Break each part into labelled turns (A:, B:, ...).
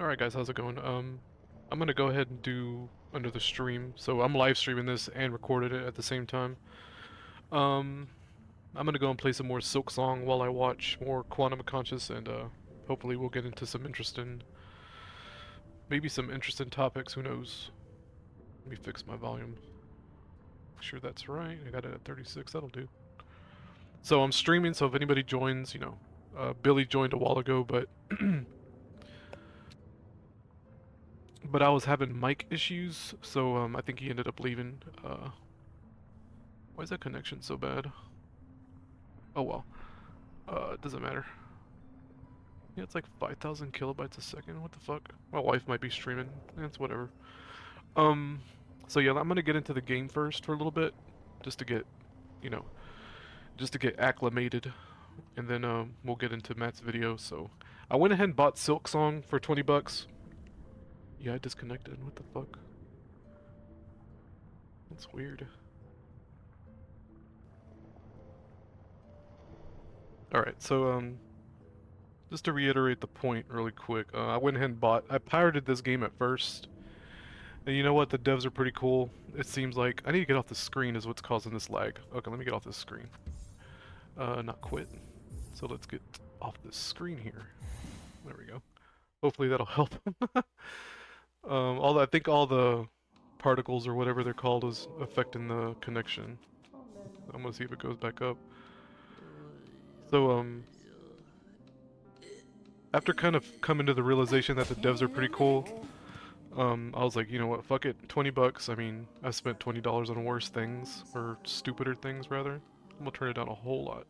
A: Alright guys, how's it going? I'm gonna go ahead and do under the stream. So I'm live streaming this and recorded it at the same time. Um, I'm gonna go and play some more Silksong while I watch more Quantum Conscious and hopefully we'll get into some maybe some interesting topics, who knows. Let me fix my volume. Make sure that's right. I got it at 36, that'll do. So I'm streaming, so if anybody joins, Billy joined a while ago, but but I was having mic issues, so I think he ended up leaving. Why is that connection so bad? Oh well. It doesn't matter. Yeah, it's like 5,000 kilobytes a second. What the fuck? My wife might be streaming. It's whatever. Um, so yeah, I'm gonna get into the game first for a little bit, just to get, you know, just to get acclimated, and then we'll get into Matt's video. So I went ahead and bought Silksong for 20 bucks. Yeah, I disconnected. What the fuck? That's weird. Alright, so just to reiterate the point really quick, I went ahead and I pirated this game at first, and you know what, the devs are pretty cool. It seems like, I need to get off the screen is what's causing this lag. Okay, let me get off this screen. Not quit. So let's get off this screen here. There we go. Hopefully that'll help. I think all the particles or whatever they're called is affecting the connection. I'm gonna see if it goes back up. So, after kind of coming to the realization that the devs are pretty cool, I was like, you know what, fuck it, 20 bucks. I mean, I spent $20 on worse things, or stupider things, rather. I'm gonna turn it down a whole lot.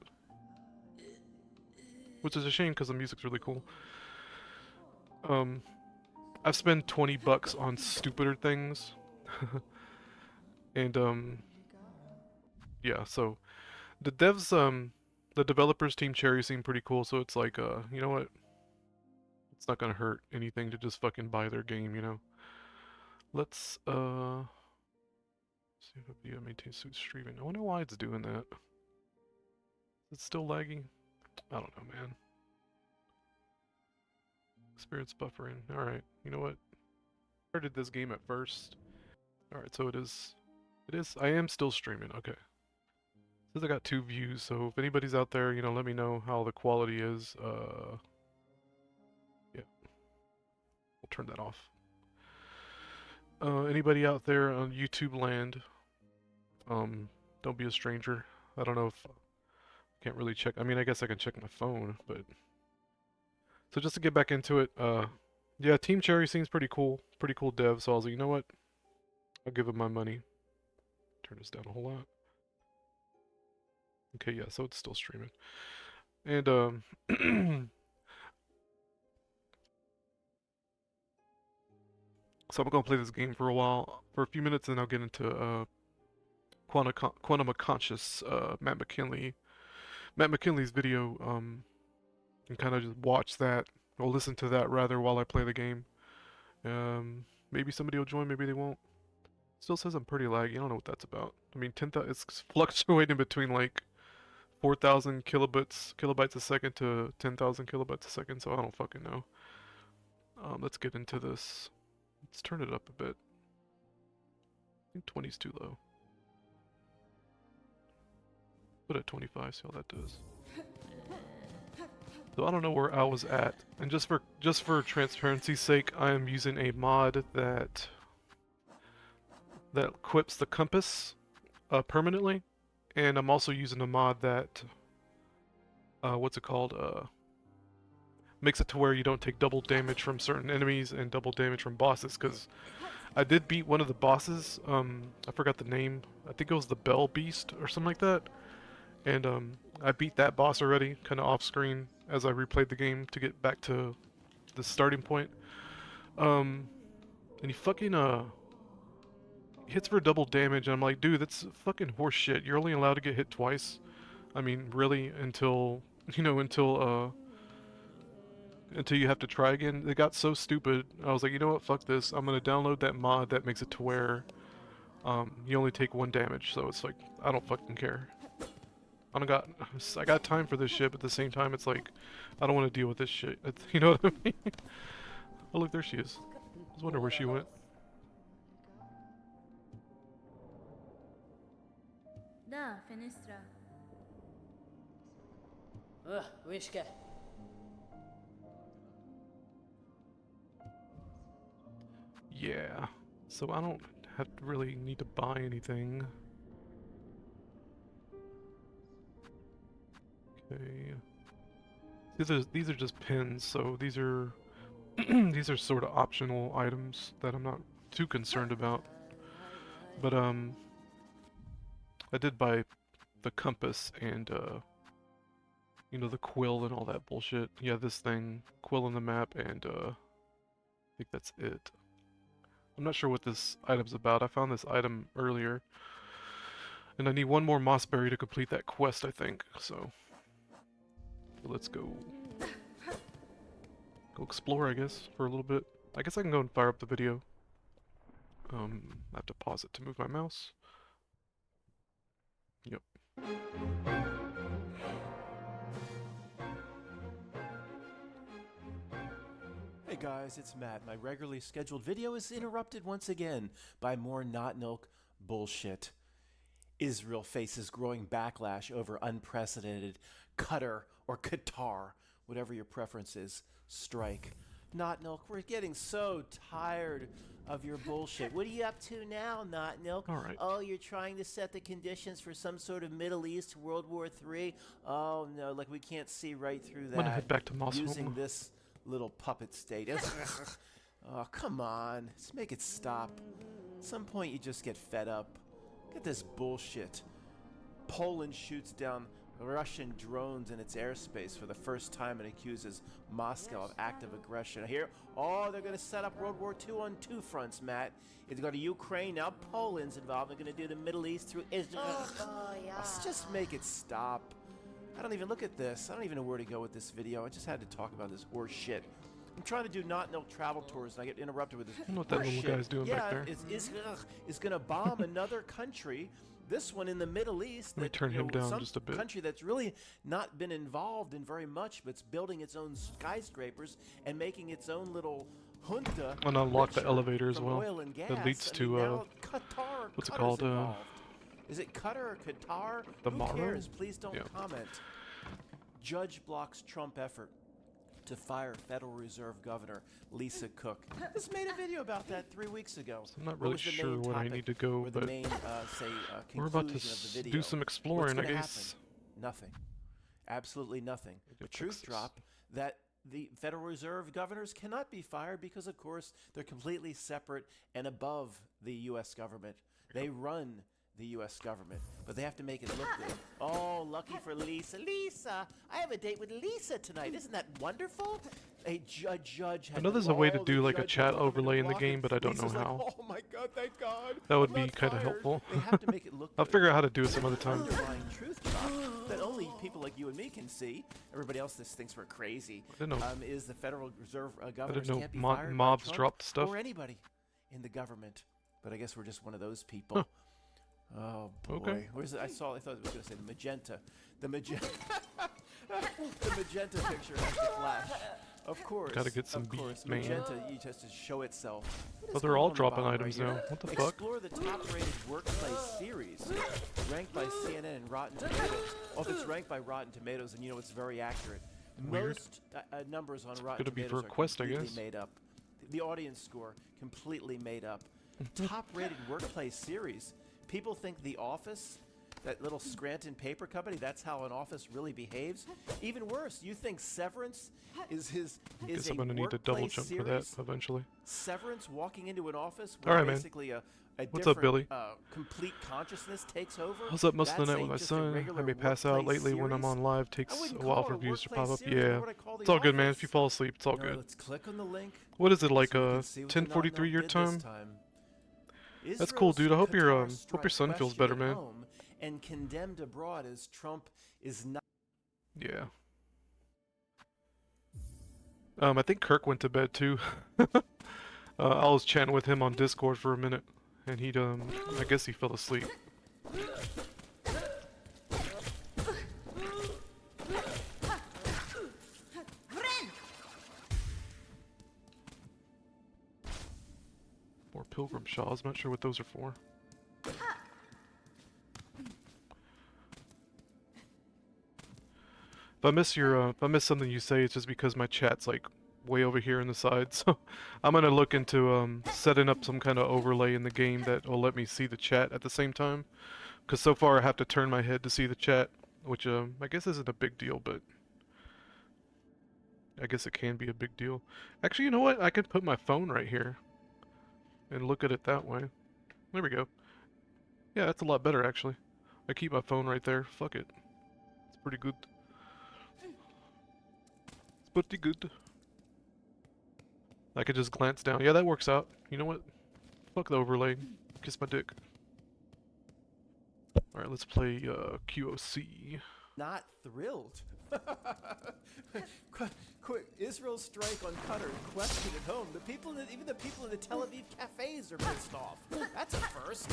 A: Which is a shame, because the music's really cool. I've spent 20 bucks on stupider things. And, yeah, so, the devs, the developers team Cherry seem pretty cool, so it's like, you know what? It's not gonna hurt anything to just fucking buy their game, you know? Let's, see if video maintains suit streaming. I wonder why it's doing that. Is it still lagging? I don't know, man. Experience buffering. Alright, you know what? I started this game at first. Alright, so it is... I am still streaming, okay. Says I got 2 views, so if anybody's out there, you know, let me know how the quality is. Yeah. We'll turn that off. Anybody out there on YouTube land, don't be a stranger. I don't know if... Can't really check. I mean, I guess I can check my phone, but... So just to get back into it, yeah, Team Cherry seems pretty cool. Pretty cool dev, so I was like, you know what? I'll give him my money. Turn this down a whole lot. Okay, yeah, so it's still streaming. And, so I'm gonna play this game for a while, for a few minutes, and I'll get into, Quantum of Conscious, Matt McKinley's video, and kind of just watch that, or listen to that rather, while I play the game. Maybe somebody will join, maybe they won't. Still says I'm pretty laggy, I don't know what that's about. I mean, 10,000, it's fluctuating between like 4,000 kilobytes a second to 10,000 kilobytes a second, so I don't fucking know. Let's get into this. Let's turn it up a bit. I think 20's too low. Put it at 25, see how that does. So I don't know where I was at, and just for transparency's sake, I am using a mod that equips the compass permanently, and I'm also using a mod that what's it called? Makes it to where you don't take double damage from certain enemies and double damage from bosses. Because I did beat one of the bosses. I forgot the name. I think it was the Bell Beast or something like that. And I beat that boss already, kind of off screen, as I replayed the game to get back to the starting point. And he fucking hits for double damage, and I'm like, dude, that's fucking horse shit. You're only allowed to get hit twice. I mean, really, until until you have to try again. It got so stupid. I was like, you know what, fuck this. I'm gonna download that mod that makes it to where you only take 1 damage. So it's like, I don't fucking care. I got time for this shit, but at the same time, it's like, I don't want to deal with this shit. You know what I mean? Oh look, there she is. I was wondering where she went.
B: Da, fenestra.
C: Wishka.
A: Yeah. So I don't have to really need to buy anything. Okay. These are just pins, so these are these are sort of optional items that I'm not too concerned about. But I did buy the compass and you know, the quill and all that bullshit. Yeah, this thing, quill on the map, and I think that's it. I'm not sure what this item's about. I found this item earlier, and I need one more mossberry to complete that quest, I think. So let's go explore, I guess, for a little bit. I guess I can go and fire up the video. I have to pause it to move my mouse. Yep.
D: Hey guys, it's Matt. My regularly scheduled video is interrupted once again by more not milk bullshit. Israel faces growing backlash over unprecedented Qatar or Qatar, whatever your preference is, strike. Not milk, we're getting so tired of your bullshit. What are you up to now, Not milk?
A: All right.
D: Oh, you're trying to set the conditions for some sort of Middle East World War III? Oh no, like we can't see right through that.
A: I'm gonna head back to Moss
D: using
A: Home.
D: this little puppet state. Oh, come on. Just make it stop. At some point you just get fed up. Look at this bullshit. Poland shoots down Russian drones in its airspace for the first time and accuses Moscow of active aggression. Here, oh, they're going to set up World War II on two fronts, Matt. It's going to Ukraine, now Poland's involved. They're going to do the Middle East through Israel. Let's just make it stop. I don't even look at this. I don't even know where to go with this video. I just had to talk about this horse shit. I'm trying to do not no travel tours and I get interrupted with this.
A: I don't know what that little guy's doing back there.
D: It's going to bomb another country. This one in the Middle East.
A: Let me turn him down just a bit.
D: Country that's really not been involved in very much, but it's building its own skyscrapers and making its own little junta.
A: And unlock the elevator as well.
D: Oil and gas.
A: That leads to
D: Qatar.
A: what's it called?
D: Is it Qatar or Qatar?
A: The
D: Who
A: Morrow?
D: cares? Please don't comment. Judge blocks Trump effort to fire Federal Reserve Governor Lisa Cook. Just made a video about that 3 weeks ago.
A: So I'm not really sure where I need to go, but we're about to do some exploring, I guess.
D: Happen? Nothing. Absolutely nothing. The truth drop that the Federal Reserve governors cannot be fired because, of course, they're completely separate and above the U.S. government. They run the U.S. government, but they have to make it look good. Oh, lucky for Lisa. Lisa, I have a date with Lisa tonight. Isn't that wonderful? A judge.
A: I know there's a way to do like a chat overlay in the game, but I don't know
D: Lisa's
A: how.
D: Like, oh my God, thank God.
A: That would
D: I'm
A: be
D: not
A: kind of
D: fired.
A: helpful.
D: They have to make it look
A: I'll
D: good.
A: figure out how to do it some other time.
D: Underlying truth drop that only people like you and me can see. Everybody else just thinks we're crazy.
A: I didn't know.
D: Is the Federal Reserve
A: I
D: governors
A: didn't know
D: can't be fired by
A: mobs
D: Trump
A: dropped stuff.
D: or anybody in the government. But I guess we're just one of those people. Oh boy,
A: Okay.
D: Where's it? I thought it was going to say the magenta. The magenta. The magenta picture has the flash. Of course.
A: Gotta get some
D: of course.
A: beef, man.
D: Magenta, you just to show itself. What
A: Oh,
D: is
A: they're
D: going
A: all
D: on the
A: dropping
D: bottom
A: items
D: right
A: now.
D: here?
A: What the fuck?
D: Explore the top-rated workplace series, ranked by CNN and Rotten Tomatoes. Oh, if it's ranked by Rotten Tomatoes, then you know it's very accurate.
A: Weird.
D: Most numbers on Rotten
A: Gonna be
D: Tomatoes
A: for a
D: are
A: quest, I
D: completely
A: guess.
D: made up. The audience score completely made up. Top-rated workplace series. People think The Office, that little Scranton paper company, that's how an office really behaves. Even worse, you think Severance is
A: Guess
D: a
A: I'm gonna need to double
D: workplace
A: jump
D: series?
A: for that eventually.
D: Severance, walking into an office
A: All
D: where
A: right, man.
D: basically a
A: What's up, Billy?
D: complete consciousness takes over.
A: I was up most of the
D: That's
A: night with my
D: just a
A: son. I
D: regular
A: may pass out
D: workplace
A: lately when I'm
D: series.
A: on live.
D: I
A: Takes
D: wouldn't
A: a while
D: call
A: for
D: it a
A: views to pop
D: workplace
A: up.
D: series, you know
A: Yeah.
D: what I call The
A: It's all good, man.
D: Office?
A: If you fall asleep, it's all
D: No,
A: good.
D: let's click on the link.
A: What is it, like
D: so we can see what the
A: 10:43 your
D: did this
A: time? That's cool,
D: Israel's
A: dude. I hope your
D: Qatar
A: hope your
D: strike
A: son feels
D: questioned
A: better,
D: at
A: man.
D: home and condemned abroad as Trump is not.
A: Yeah. I think Kirk went to bed too. I was chatting with him on Discord for a minute, and I guess he fell asleep. Pilgrim shawls. I'm not sure what those are for. If I miss your, if I miss something you say, it's just because my chat's like way over here on the side. So I'm gonna look into setting up some kind of overlay in the game that will let me see the chat at the same time. Because so far I have to turn my head to see the chat, which I guess isn't a big deal, but I guess it can be a big deal. Actually, you know what? I can put my phone right here and look at it that way. There we go. Yeah, that's a lot better actually. I keep my phone right there. Fuck it. It's pretty good. It's pretty good. I could just glance down. Yeah, that works out. You know what? Fuck the overlay. Kiss my dick. Alright, let's play QoC.
D: Not thrilled. Israel's strike on Qatar questioned at home. Even the people in the Tel Aviv cafes are pissed off. That's a first.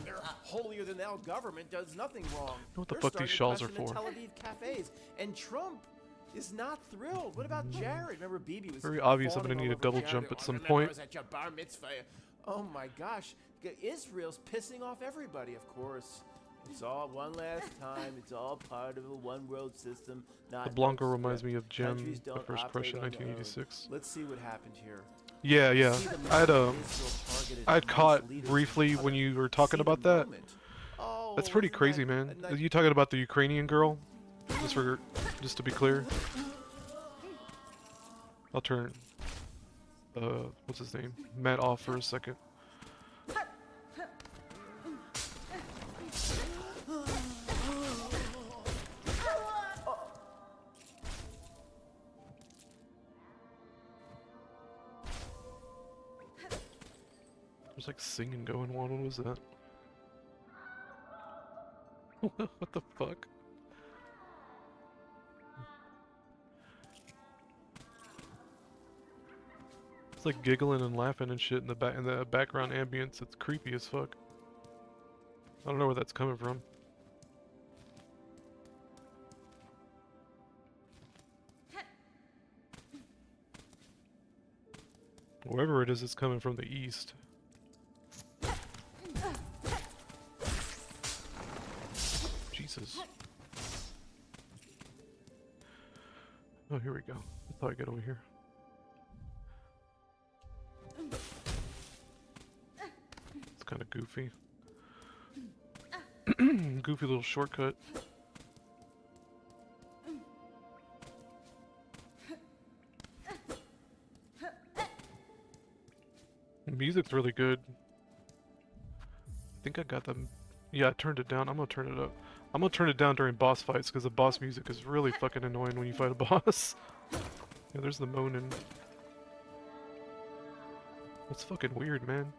D: Their holier than thou government does nothing wrong.
A: What the
D: They're
A: fuck these
D: starting to
A: shawls are
D: question the
A: for?
D: Tel Aviv cafes, and Trump is not thrilled. What about Jared? Remember, Bibi was
A: Very obvious I'm
D: fawning
A: gonna need
D: all
A: a
D: over
A: double
D: Jared.
A: jump at
D: Oh,
A: some
D: remember I
A: point.
D: was at your bar mitzvah. Oh my gosh, Israel's pissing off everybody. Of course. It's all one last time. It's all part of a one world system. Not
A: The Blanco
D: no
A: reminds me of Jem,
D: countries
A: the
D: don't
A: first
D: operate
A: Prussia,
D: on their own.
A: 1986.
D: Let's see what happened here.
A: Yeah, yeah.
D: See the
A: I'd
D: moment Israel targeted
A: I'd
D: Hamas
A: caught
D: leaders
A: briefly
D: in
A: when
D: Qatar.
A: you were talking
D: See the
A: about that.
D: moment. Oh,
A: That's pretty
D: isn't
A: crazy,
D: that
A: man.
D: a
A: Are
D: nice-
A: you talking about the Ukrainian girl? Just to be clear. I'll turn what's his name? Matt off for a second. There's like singing going on. What was that? What the fuck? It's like giggling and laughing and shit in the background ambience. It's creepy as fuck. I don't know where that's coming from. Wherever it is, it's coming from the east. Jesus. Oh, here we go. That's how I get over here. It's kind of goofy. Goofy little shortcut. The music's really good. I think I got them. Yeah, I turned it down. I'm gonna turn it up. I'm gonna turn it down during boss fights because the boss music is really fucking annoying when you fight a boss. Yeah, there's the moaning. That's fucking weird, man.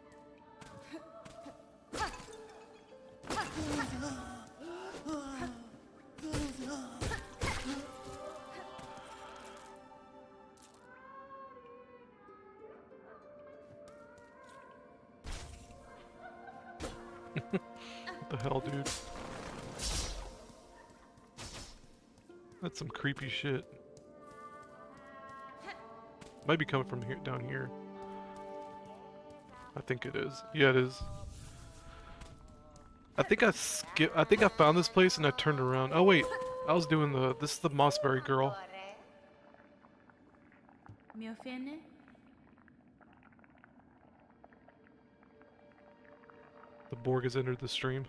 A: What the hell, dude? That's some creepy shit. Might be coming from here, down here. I think it is. Yeah, it is. I think I think I found this place and I turned around. Oh wait, I was doing this is the Mossberry girl.
B: Mi offende?
A: The Borg has entered the stream.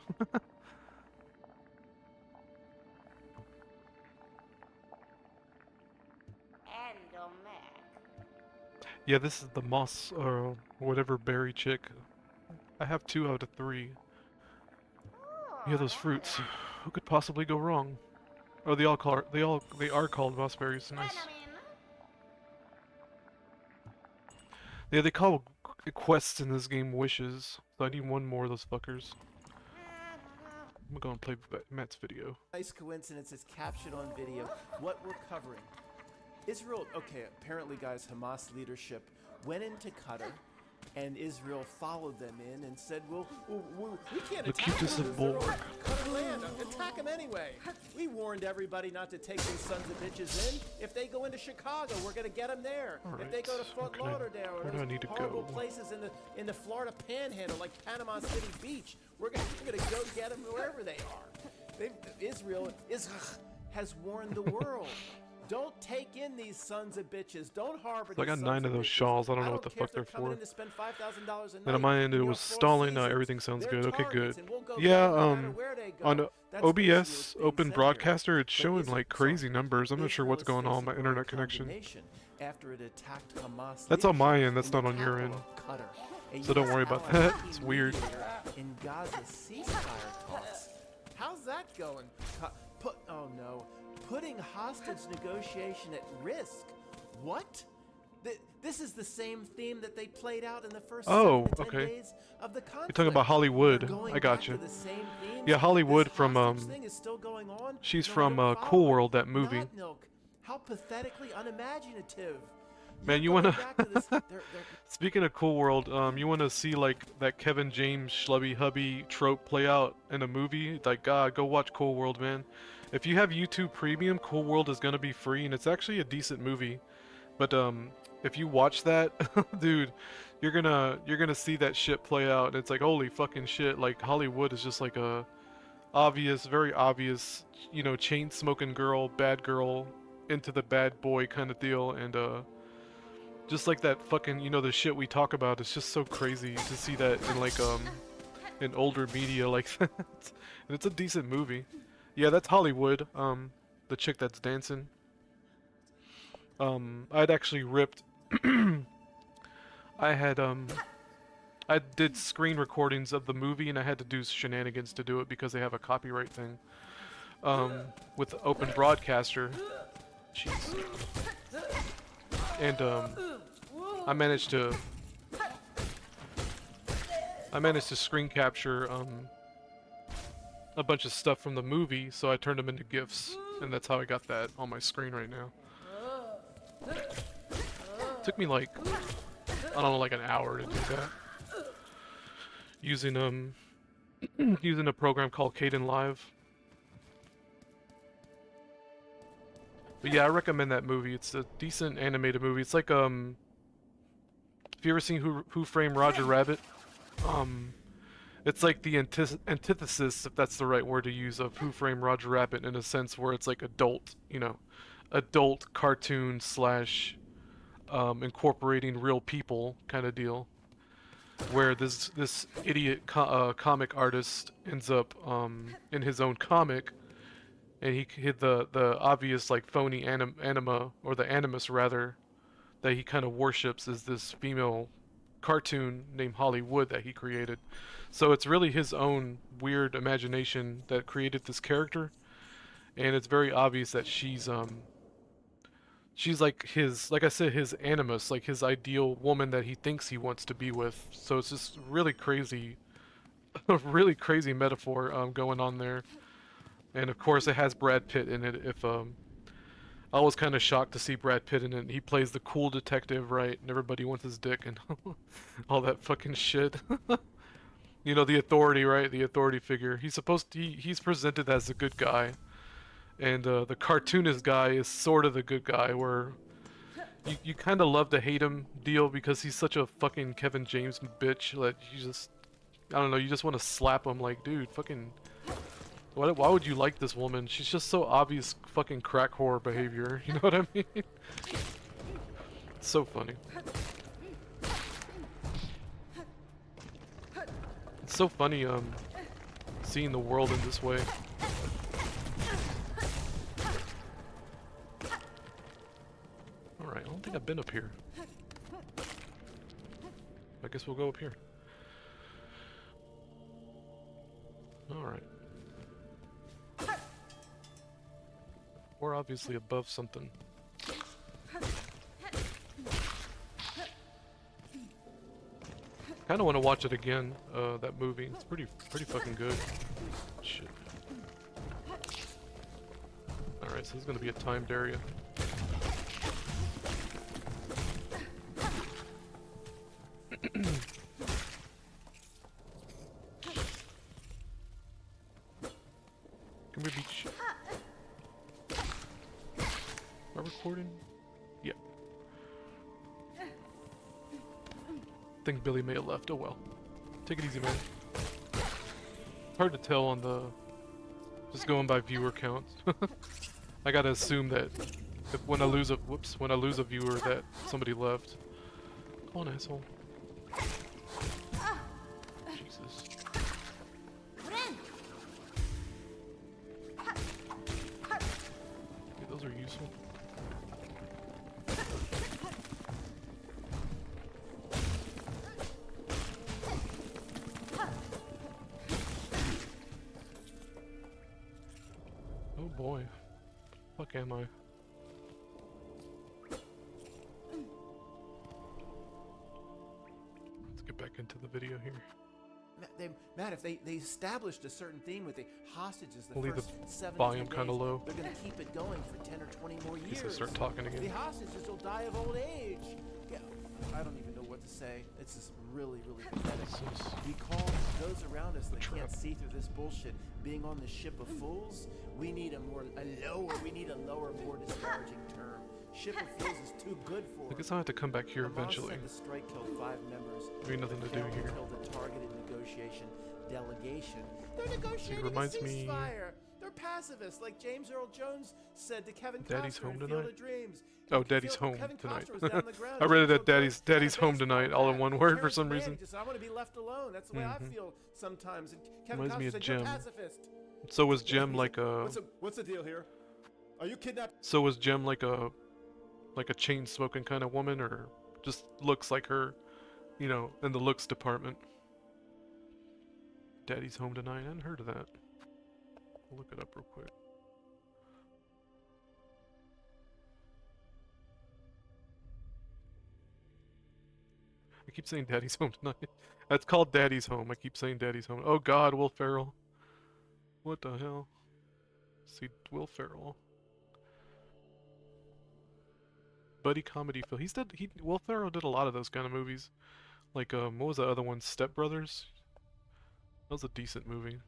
A: Yeah, this is the Moss or whatever berry chick. I have 2 out of 3. Yeah, those fruits. Who could possibly go wrong? Oh, they are called mossberries. Nice. Yeah, they call quests in this game wishes. So I need one more of those fuckers. I'm gonna go and play Matt's video.
D: Nice coincidence, it's captured on video. What we're covering. Israel, okay, apparently guys, Hamas leadership went into Qatar And Israel followed them in and said, well, we can't
A: The
D: attack
A: cutest
D: them
A: of
D: because they're
A: bull.
D: on covered land. Attack them anyway. We warned everybody not to take these sons of bitches in. If they go into Chicago, we're going to get them there. If they go to Fort Lauderdale or
A: where do I
D: those
A: need to
D: horrible
A: go?
D: places in the Florida Panhandle like Panama City Beach, we're going to go get them wherever they are. Israel has warned the world. Don't take in these sons of bitches. Don't harbor
A: So I
D: these
A: got
D: sons
A: 9 of
D: of
A: those
D: bitches.
A: shawls. I don't know what the
D: care
A: fuck
D: if
A: they're
D: coming
A: for.
D: in to spend $5,000 a
A: And on
D: night
A: my end, it
D: in your
A: was
D: Four
A: stalling.
D: Seasons.
A: Everything sounds
D: They're
A: good. Okay, good.
D: targets, and we'll go
A: Yeah,
D: get 'em no matter where they go.
A: on
D: That's basically
A: OBS,
D: what's being
A: Open
D: said here.
A: Broadcaster, it's
D: But
A: showing like crazy numbers. I'm not sure
D: Israel
A: what's
D: is
A: going on with my
D: facing
A: internet
D: early
A: connection.
D: condemnation after it attacked Hamas
A: That's on my
D: leadership
A: end, that's
D: in the
A: not on your
D: capital
A: end.
D: of Qatar, a
A: So don't
D: US
A: worry about
D: ally
A: that.
D: key
A: It's weird.
D: mediator in Gaza's ceasefire talks. How's that going? Oh no. Putting hostage negotiation at risk. What? This is the same theme that they played out in the first 7 to 10 days of the conflict.
A: You're talking about Hollywood. I got you. Yeah, Hollywood from
D: thing is still going on.
A: she's
D: No,
A: from
D: don't
A: Cool
D: follow it.
A: World, that movie.
D: Not milk. How pathetically unimaginative.
A: Man, you
D: You're
A: wanna
D: going back to this- they're-
A: Speaking of Cool World, you wanna see like that Kevin James schlubby hubby trope play out in a movie? Like, God, go watch Cool World, man. If you have YouTube Premium, Cool World is gonna be free, and it's actually a decent movie. But if you watch that, dude, you're gonna see that shit play out, and it's like, holy fucking shit! Like Hollywood is just like a obvious, very obvious, you know, chain smoking girl, bad girl, into the bad boy kind of deal, and just like that fucking, you know, the shit we talk about. It's just so crazy to see that in like in older media like that, and it's a decent movie. Yeah, that's Hollywood. The chick that's dancing. I'd actually ripped. I did screen recordings of the movie, and I had to do shenanigans to do it because they have a copyright thing. With the Open Broadcaster. Jeez. And I managed to screen capture a bunch of stuff from the movie, so I turned them into GIFs, and that's how I got that on my screen right now. Took me like, I don't know, like an hour to do that. Using using a program called Caden Live. But yeah, I recommend that movie. It's a decent animated movie. It's like have you ever seen Who Framed Roger Rabbit? It's like the antithesis, if that's the right word to use, of Who Framed Roger Rabbit, in a sense where it's like adult, you know, adult cartoon slash incorporating real people kind of deal, where this idiot comic artist ends up in his own comic, and he hid the obvious like phony anima, or the animus rather, that he kind of worships, is this female cartoon named Hollywood that he created. So it's really his own weird imagination that created this character, and it's very obvious that she's like his, like I said, his animus, like his ideal woman that he thinks he wants to be with. So it's just really crazy, a really crazy metaphor going on there. And of course it has Brad Pitt in it. If I was kind of shocked to see Brad Pitt in it. He plays the cool detective, right? And everybody wants his dick and all that fucking shit. You know, the authority, right? The authority figure. He's he's presented as a good guy. And the cartoonist guy is sort of the good guy, where you kind of love to hate him deal, because he's such a fucking Kevin James bitch that you just, I don't know, you just want to slap him like, dude, fucking, why would you like this woman? She's just so obvious fucking crack whore behavior, you know what I mean? It's so funny. It's so funny, seeing the world in this way. Alright, I don't think I've been up here. I guess we'll go up here. Alright. We're obviously above something. Kinda wanna watch it again, that movie. It's pretty fucking good. Shit. Alright, so this is gonna be a timed area. recording? Yeah. Think Billy may have left. Oh well. Take it easy, man. Hard to tell on the... Just going by viewer counts. I gotta assume that if when I lose a... Whoops. When I lose a viewer that somebody left. Come on, asshole. Jesus. Okay, those are useful. Oh boy. Fuck am I? Let's get back into the video here.
D: Matt, if they established a certain theme with the hostages the
A: We'll leave
D: first
A: the
D: 17
A: volume
D: days,
A: kinda low.
D: they're going to keep it going for 10 or 20 more years.
A: Guess I start talking again.
D: The hostages will die of old age. Yeah, I don't even know what to say. It's just really, really pathetic. We call those around us that can't see through this bullshit being on the ship of fools. We need a lower, more disparaging term. Ship of fools is too good for
A: I guess I'll have to come back here
D: Hamas
A: eventually.
D: said the strike killed 5 members.
A: Maybe nothing to do here.
D: Killed the targeted negotiation delegation. They're negotiating
A: reminds
D: a
A: me-
D: ceasefire. They're pacifists, like James Earl Jones said to Kevin
A: Daddy's
D: Costner
A: home
D: in Field
A: tonight?
D: of Dreams.
A: Oh, Daddy's home
D: Kevin
A: tonight.
D: Costner was down on the ground.
A: I read it
D: James
A: at
D: Earl Jones
A: Daddy's
D: had a
A: home tonight,
D: baseball
A: all in
D: bat.
A: one word for
D: Terrence
A: some
D: Mann
A: reason.
D: just, I want to be left alone. That's the way I feel sometimes. And Kevin
A: Reminds me
D: Costner
A: of
D: said,
A: Jem.
D: you're a pacifist.
A: So was Jem like a...
D: What's the deal here? Are you kidnapped?
A: So was Jem like a chain smoking kind of woman, or just looks like her, you know, in the looks department? Daddy's home tonight. I hadn't heard of that. I'll look it up real quick. I keep saying Daddy's home tonight. That's called Daddy's home. I keep saying Daddy's home. Oh God, Will Ferrell. What the hell? See, Will Ferrell. Buddy comedy film. Will Ferrell did a lot of those kind of movies. Like, what was the other one? Step Brothers? That was a decent movie.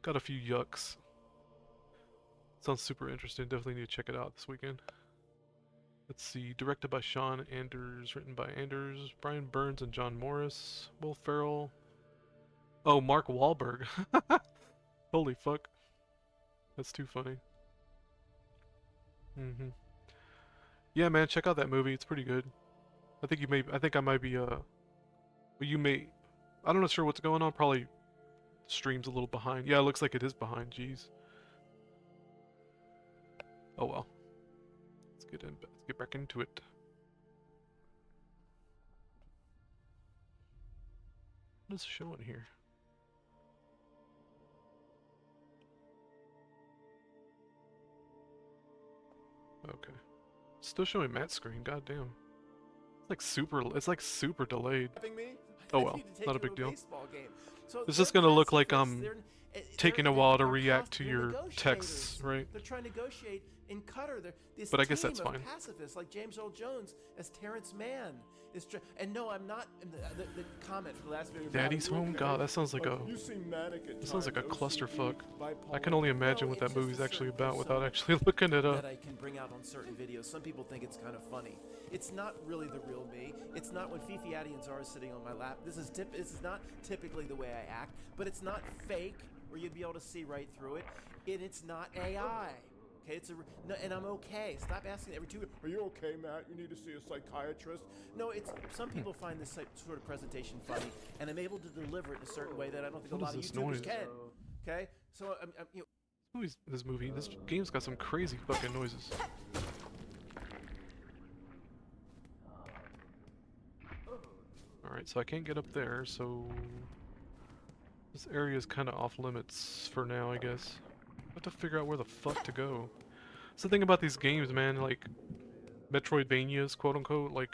A: Got a few yucks. Sounds super interesting. Definitely need to check it out this weekend. Let's see. Directed by Sean Anders. Written by Anders. Brian Burns and John Morris. Will Ferrell. Oh, Mark Wahlberg. Holy fuck. That's too funny. Yeah, man, check out that movie. It's pretty good. I think I might be well, I'm not sure what's going on. Probably stream's a little behind. Yeah, it looks like it is behind. Jeez. Oh well. Let's get back into it. What is showing here? Okay. Still showing Matt's screen. God damn. It's like super delayed. Oh well, not a big deal. It's just gonna look like I'm taking a while to react to your texts, right?
D: They're trying to negotiate in Qatar.
A: But I guess that's fine.
D: Pacifists like James Earl Jones as Terrence Mann is and no, I'm not. The comment from the last video.
A: Daddy's home. God, that sounds like a clusterfuck. I can only imagine what that movie's actually about without actually looking it up.
D: That I can bring out on certain videos. Some people think it's kind of funny. It's not really the real me. It's not when Fifi Addy and Zara is sitting on my lap. This is not typically the way I act, but it's not fake where you'd be able to see right through it. And it's not AI. Okay, and I'm okay. Stop asking every 2 weeks. Are you okay, Matt? You need to see a psychiatrist. No, some people find this sort of presentation funny, and I'm able to deliver it in a certain way that I don't think a lot of YouTubers can. Okay, so
A: This game's got some crazy fucking noises. Alright, so I can't get up there, so this area is kind of off limits for now, I guess. I have to figure out where the fuck to go. That's the thing about these games, man, like Metroidvanias, quote unquote, like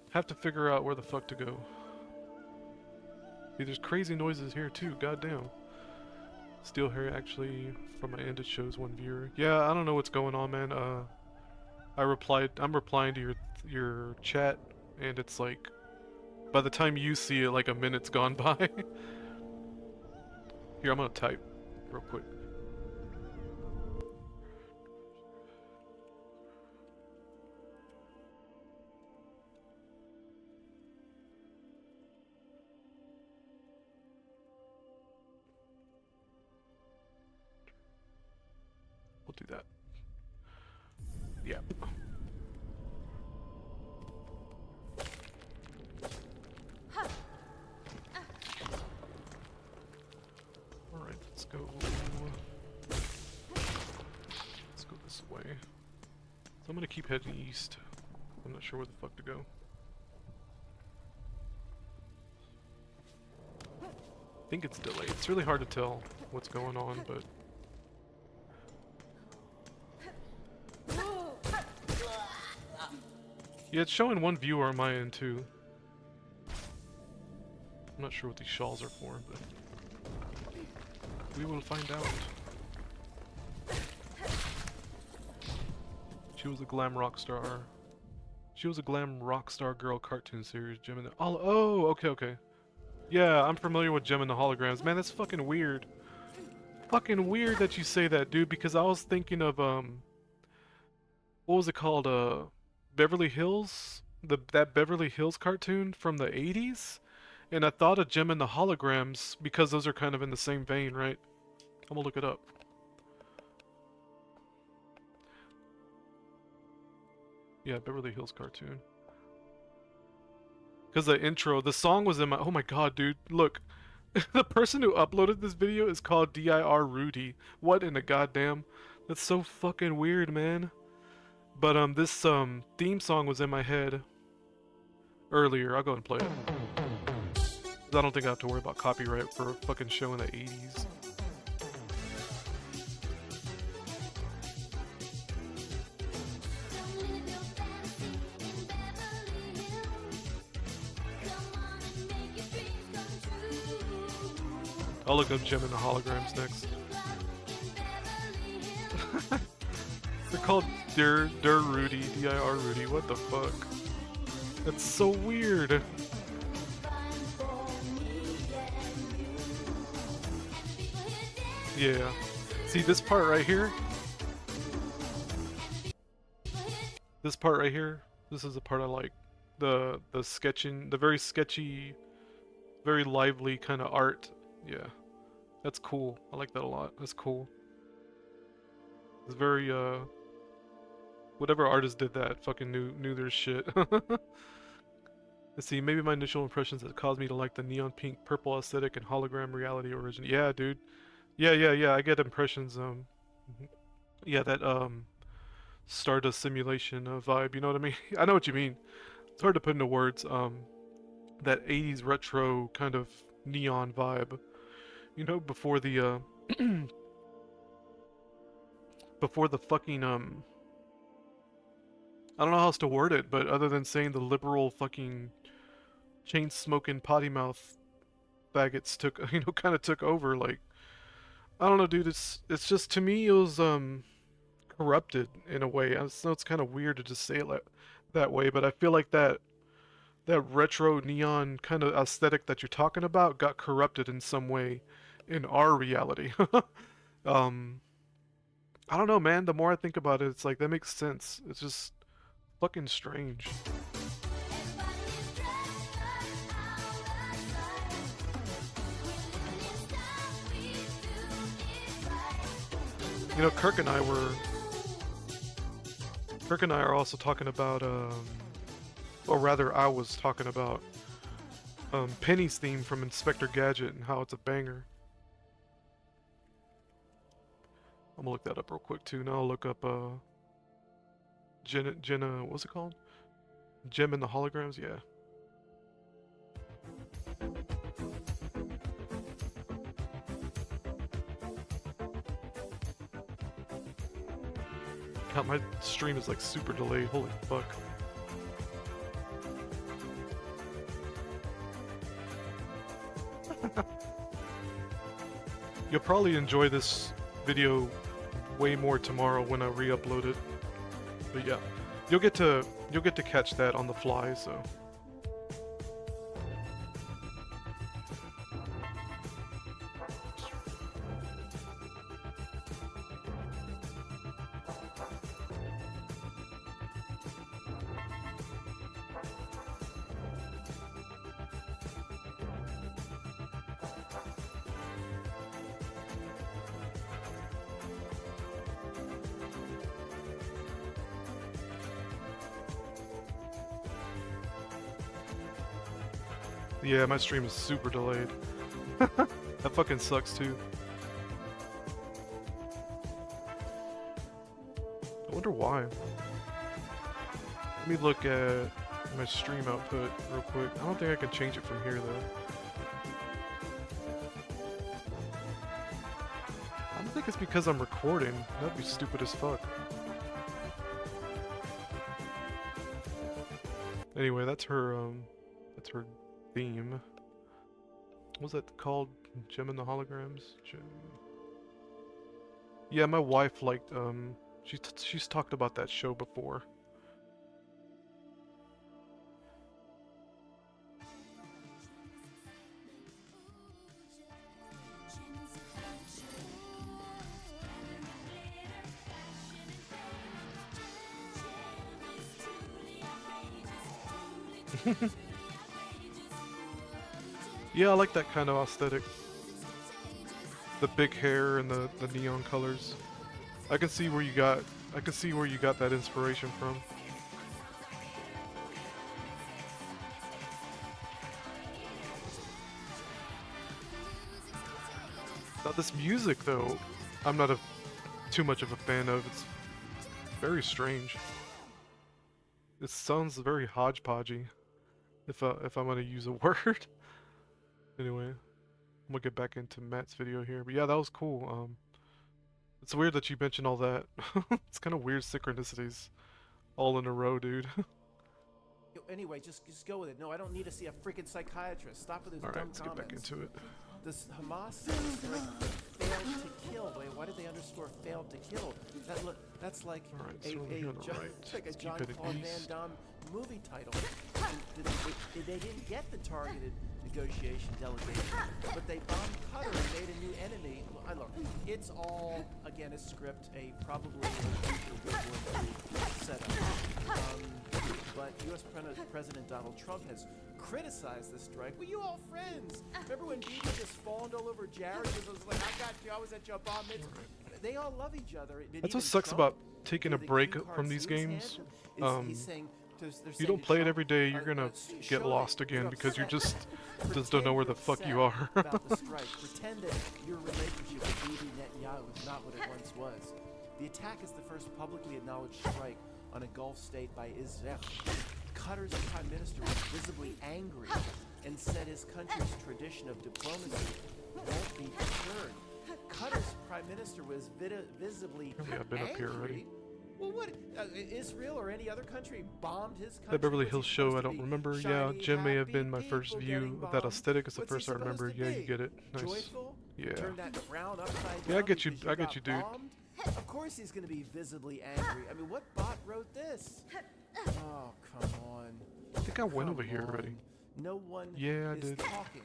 A: have to figure out where the fuck to go. See, there's crazy noises here too, goddamn. Still here actually from my end it shows 1 viewer. Yeah, I don't know what's going on, man. I'm replying to your chat and it's like by the time you see it like a minute's gone by. Here, I'm gonna type real quick. do that. Yeah. Alright, let's go. Let's go this way. So I'm gonna keep heading east. I'm not sure where the fuck to go. I think it's delayed. It's really hard to tell what's going on, but... Yeah, it's showing one viewer on my end too. I'm not sure what these shawls are for, but... we will find out. She was a glam rock star. She was a glam rock star girl cartoon series, Gem and the... Oh, okay, okay. Yeah, I'm familiar with Gem and the Holograms. Man, that's fucking weird. Fucking weird that you say that, dude, because I was thinking of, what was it called, Beverly Hills? That Beverly Hills cartoon from the 80s? And I thought of Gem and the Holograms because those are kind of in the same vein, right? I'm gonna look it up. Yeah, Beverly Hills cartoon. Because the intro, the song was in my... Oh my god, dude. Look. The person who uploaded this video is called DIR Rudy. What in the goddamn... That's so fucking weird, man. But, this, theme song was in my head earlier. I'll go and play it. I don't think I have to worry about copyright for a fucking show in the 80s. I'll look up Gem and the Holograms next. They're called Dir Rudy, D-I-R Rudy. What the fuck? That's so weird. Yeah. See this part right here? This part right here? This is the part I like. The sketching, the very sketchy, very lively kind of art. Yeah. That's cool. I like that a lot. That's cool. It's very, whatever artist did that fucking knew their shit. Let's see, maybe my initial impressions that caused me to like the neon pink purple aesthetic and hologram reality origin. Yeah, dude. Yeah, I get impressions, yeah, that, Stardust Simulation vibe, you know what I mean? I know what you mean. It's hard to put into words, that 80s retro kind of neon vibe. You know, before the, before the fucking, I don't know how else to word it, but other than saying the liberal fucking chain-smoking potty mouth faggots took, you know, kind of took over, like, I don't know, dude, it's just, to me, it was, corrupted in a way. I know it's kind of weird to just say it that way, but I feel like that retro neon kind of aesthetic that you're talking about got corrupted in some way in our reality. I don't know, man. The more I think about it, it's like, that makes sense. It's just fucking strange. You know, Kirk and I are also talking about, or rather I was talking about, Penny's theme from Inspector Gadget and how it's a banger. I'm gonna look that up real quick too. Now I'll look up, Jenna, what's it called? Gem and the Holograms, yeah. God, my stream is like super delayed, holy fuck. You'll probably enjoy this video way more tomorrow when I re-upload it. But yeah, you'll get to catch that on the fly, so. Yeah, my stream is super delayed. That fucking sucks too. I wonder why. Let me look at my stream output real quick. I don't think I can change it from here though. I don't think it's because I'm recording. That'd be stupid as fuck. Anyway, that's her theme. What was that called? Gem and the Holograms? Gem. Yeah, my wife liked, she's talked about that show before. Yeah, I like that kind of aesthetic. The big hair and the neon colors. I can see where you got that inspiration from. Now this music though, I'm not too much of a fan of. It's very strange. It sounds very hodgepodgey, if I'm gonna use a word. Anyway, I'm gonna get back into Matt's video here. But yeah, that was cool. It's weird that you mentioned all that. It's kind of weird synchronicities all in a row, dude.
D: Anyway, just go with it. No, I don't need to see a freaking psychiatrist. Stop with those dumb
A: Alright,
D: comments.
A: let's get back into it.
D: This Hamas strike failed to kill. Wait, why did they underscore failed to kill? That's like
A: Alright, so over here on the right.
D: like a
A: Let's keep
D: John
A: heading
D: Claude Van
A: east.
D: Damme movie title. They didn't get the targeted negotiation delegation, but they bombed Qatar and made a new enemy. Look, it's all again a script, probably a future World War III setup. But U.S. President Donald Trump has criticized this strike. Well, you all friends. Remember when Bibi just fawned all over Jared? Because I was like, I got you. I was at your bar mitzvah. They all love each other.
A: That's what sucks about taking a break from these games. You don't play it every day, you're gonna get lost again because you just don't know where the fuck you are.
D: About the strike. Pretend that your relationship with Bibi Netanyahu is not what it once was. The attack is the first publicly acknowledged strike on a Gulf state by Israel. Qatar's prime minister was visibly angry and said his country's tradition of diplomacy won't be deterred. Qatar's prime minister was visibly
A: I've been up here already.
D: Well, what? Israel or any other country bombed his country?
A: The Beverly
D: Was he
A: Hills show,
D: supposed
A: I
D: to
A: don't
D: be
A: remember. Yeah,
D: shiny,
A: Jim may have
D: happy
A: been my first
D: people
A: view
D: getting
A: of that
D: bombed?
A: aesthetic. It's the
D: What's he
A: first I remember.
D: supposed to
A: Yeah, you
D: be?
A: get it. Nice.
D: Joyful?
A: Yeah.
D: Turn that frown upside
A: Yeah, I
D: down
A: get you.
D: because
A: I get
D: got
A: you, dude.
D: bombed? Of course he's going to be visibly angry. I mean, what bot wrote this? Oh, come on.
A: I think I went
D: Come
A: over here
D: on.
A: already.
D: No one
A: Yeah, I
D: is
A: did.
D: talking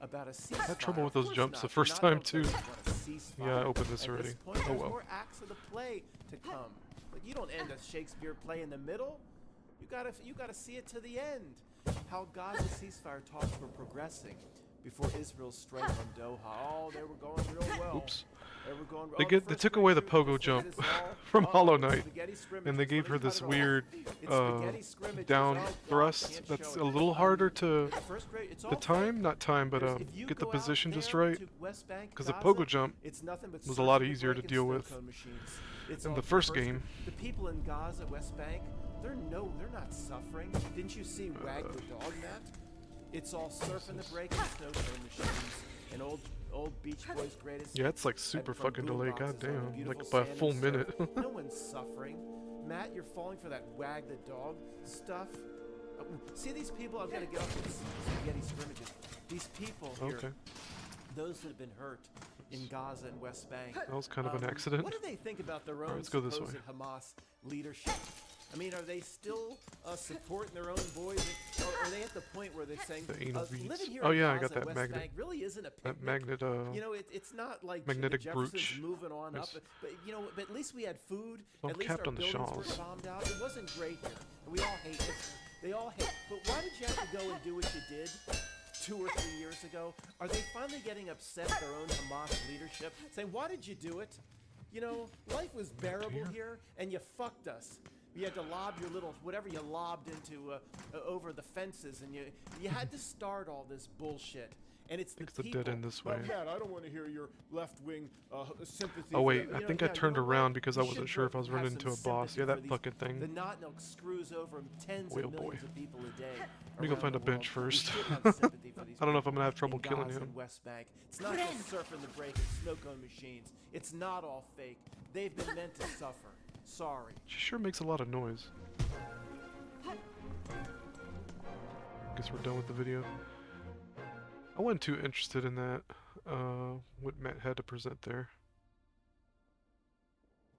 D: about a ceasefire.
A: I had trouble with
D: Of
A: those
D: course
A: jumps the
D: not.
A: first
D: Not
A: time
D: all
A: too.
D: countries want a ceasefire.
A: Yeah, I opened this
D: At
A: already.
D: this point,
A: Oh
D: there's
A: well.
D: more acts of the play to come. Like, you don't end a Shakespeare play in the middle. You gotta see it to the end. How Gaza ceasefire talks were progressing before Israel's strike on Doha. Oh, they were going real well.
A: Oops.
D: They were going.
A: They
D: the
A: took
D: first
A: away the
D: breakthrough
A: pogo
D: just
A: jump
D: hit us all.
A: from Hollow
D: It's
A: Knight,
D: spaghetti scrimmages.
A: and they gave
D: Let
A: her
D: me cut
A: this
D: it off.
A: weird
D: It's spaghetti scrimmages.
A: down
D: Oh, God,
A: thrust
D: can't
A: that's
D: show
A: a
D: it.
A: little harder to
D: It's first grade. It's all
A: the time,
D: fake.
A: not time, but
D: If you
A: get the
D: go out
A: position just
D: there
A: right.
D: to West Bank,
A: Because the
D: Gaza,
A: pogo jump
D: it's nothing but
A: was a lot
D: surgical
A: easier to
D: break and
A: deal
D: snow
A: with
D: cone machines. It's
A: in
D: all
A: the
D: the
A: first game.
D: The people in Gaza, West Bank, they're not suffering. Didn't you see Wag the dog, Matt? It's all surfing the break and snow cone machines and old Beach Boys greatest.
A: Yeah, it's like super
D: from
A: fucking delayed.
D: boomboxes on the
A: Goddamn,
D: beautiful
A: like by a
D: sand
A: full
D: and
A: minute.
D: surf. No one's suffering. Matt, you're falling for that Wag the dog stuff. See these people? I've got to get off these spaghetti scrimmages. These people here,
A: Okay,
D: those that have been hurt in Gaza and West Bank.
A: that was kind of an accident.
D: What do they think about their own
A: Alright, let's go this
D: supposed
A: way.
D: Hamas leadership? I mean, are they still supporting their own boys? Or are they at the point where they're saying,
A: The anal beads.
D: living here
A: Oh
D: in
A: yeah, I
D: Gaza,
A: got that
D: West
A: magnet.
D: Bank really isn't a picnic.
A: That magnet.
D: You know, it's not like
A: magnetic
D: Jefferson's
A: brooch.
D: moving on
A: Nice.
D: up. But you know, but at least we had food.
A: Don't
D: At least
A: cap
D: our
A: on the
D: buildings
A: shawls.
D: were bombed out. It wasn't great here. And we all hate it. They all hate. But why did you have to go and do what you did 2 or 3 years ago? Are they finally getting upset at their own Hamas leadership, saying, "Why did you do it? You know, life was bearable here, and you fucked us." You had to lob your little whatever you lobbed into over the fences, and you had to start all this bullshit. And it's the
A: It's a
D: people.
A: dead end this
D: Well,
A: way.
D: Matt, I don't want to hear your left-wing sympathy.
A: Oh
D: for
A: wait,
D: them.
A: I
D: You know,
A: think
D: yeah,
A: I
D: you
A: turned
D: know what?
A: around because I
D: You
A: wasn't
D: should
A: sure if I was
D: have
A: running
D: some
A: into a boss.
D: sympathy
A: Yeah,
D: for
A: that
D: these-
A: fucking
D: The
A: thing.
D: knot milk screws over tens
A: Whale
D: of
A: boy.
D: millions of people a day.
A: Let me go
D: around
A: find
D: the
A: a bench
D: world. We
A: first.
D: should have sympathy for these
A: I don't know if I'm
D: people
A: gonna have trouble
D: in
A: killing
D: Gaza
A: him.
D: and West Bank. It's not just surfing the break and snow cone machines. It's not all fake. They've been meant to suffer. Sorry.
A: She sure makes a lot of noise. Guess we're done with the video. I wasn't too interested in that, what Matt had to present there.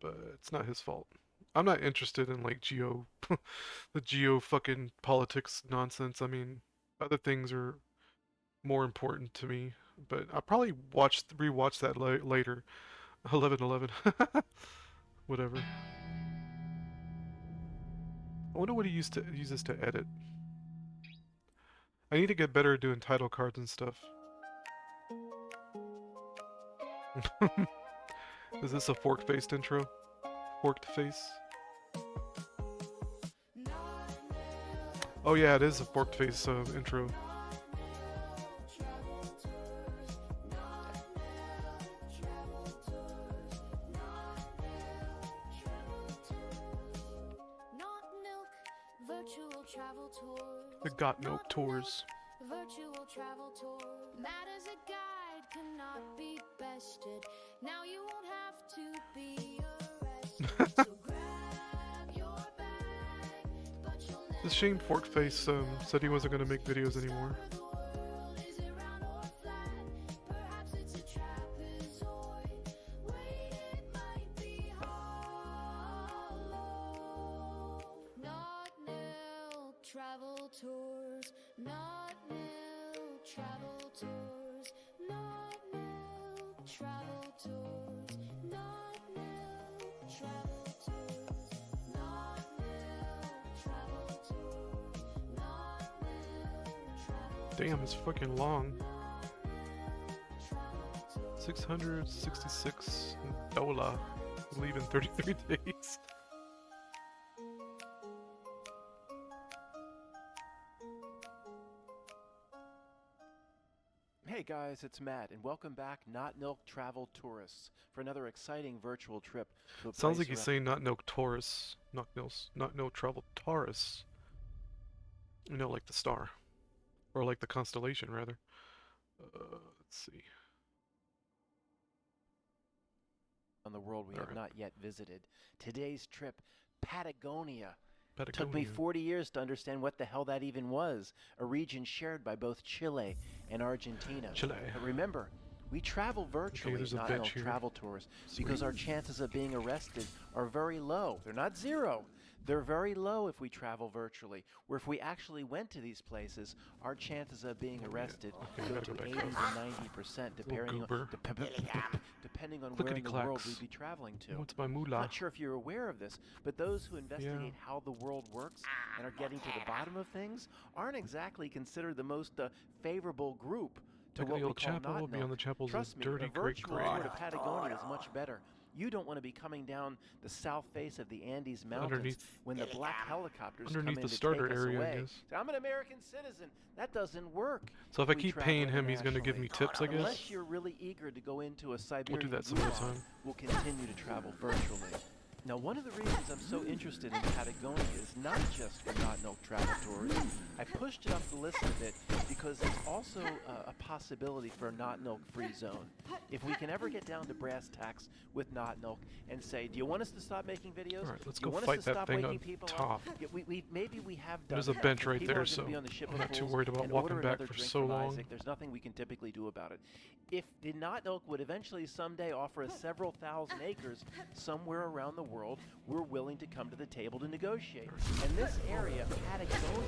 A: But it's not his fault. I'm not interested in like the geo fucking politics nonsense. I mean, other things are more important to me. But I'll probably rewatch that later. 11/11. Whatever. I wonder what he uses to edit. I need to get better at doing title cards and stuff. Is this a fork-faced intro? Forked face? Oh yeah, it is a forked face intro. The Got Milk Tours.
C: Virtual travel tour. Matt as a guide cannot be bested. Now you won't have to be arrested. So grab your bag, but you'll never.
A: It's a shame Forkface said he wasn't going to make videos anymore.
C: The world is it round or flat? Perhaps it's a trapezoid. Wait, it might be hollow. Not nil travel tours. Not nil travel tours. Not nil travel tours. Not nil travel tours. Not nil travel tours. Not nil travel.
A: Damn, it's fucking long. 666 $. Leave in 33 days.
D: Hey guys, it's Matt, and welcome back, Not Milk Travel Tourists, for another exciting virtual trip to a
A: Sounds
D: place
A: like he's
D: around-
A: saying not no Taurus. Not no travel Taurus. You know, like the star. Or like the constellation, rather. Let's see.
D: on the world we have
A: Alright.
D: not yet visited. Today's trip, Patagonia. Took me
A: Patagonia.
D: 40 years to understand what the hell that even was, a region shared by both Chile and Argentina.
A: Chile.
D: But remember, we travel virtually,
A: there's a
D: not
A: bench
D: on
A: here.
D: travel tours, because our chances of being arrested are very low. They're not zero. They're very low if we travel virtually, where if we actually went to these places, our chances of being arrested
A: Okay,
D: go
A: gotta
D: to
A: go
D: 80
A: back
D: to
A: up.
D: 90%,
A: goober.
D: depending on where in the world
A: Clickety-clacks.
D: we'd be traveling to.
A: What's my
D: I'm
A: moolah?
D: not sure if you're aware of this, but those who investigate how the world works and are getting to the bottom of things aren't exactly considered the most favorable group to
A: Back at
D: what
A: the
D: we
A: old
D: call
A: chapel,
D: not
A: beyond the
D: milk.
A: chapel's a
D: Trust me,
A: dirty
D: a
A: great
D: virtual
A: grave.
D: tour to Patagonia is much better. You don't want to be coming down the south face of the Andes Mountains
A: Underneath-
D: when the black helicopters
A: underneath
D: come
A: the
D: in to
A: starter
D: take us
A: area, I
D: away.
A: guess.
D: So I'm an American citizen. That doesn't work.
A: So if I
D: we
A: keep
D: travel
A: paying him, he's gonna give me
D: internationally.
A: tips, I guess?
D: Unless you're really eager to go into a Siberian
A: that some other
D: gulag,
A: time.
D: we'll continue to travel virtually. Now, one of the reasons I'm so interested in Patagonia is not just for not milk travel tours. I pushed it up the list a bit because there's also a possibility for a not milk free zone. If we can ever get down to brass tacks with not milk and say, do you want us to stop making videos?
A: Alright, let's
D: Do you
A: go
D: want
A: fight
D: us to
A: that
D: stop
A: thing
D: waking
A: up
D: people
A: top.
D: Up? Yeah, maybe we have done
A: There's a
D: that.
A: bench
D: If
A: right
D: people
A: there,
D: are gonna
A: so
D: be on the ship
A: I'm
D: of
A: not too
D: fools
A: worried about
D: and
A: walking
D: order
A: back
D: another
A: for
D: drink
A: so
D: from
A: long.
D: Isaac, there's nothing we can typically do about it. If the not milk would eventually someday offer us several thousand acres somewhere around the world, we're willing to come to the table to negotiate. And this area, Patagonia,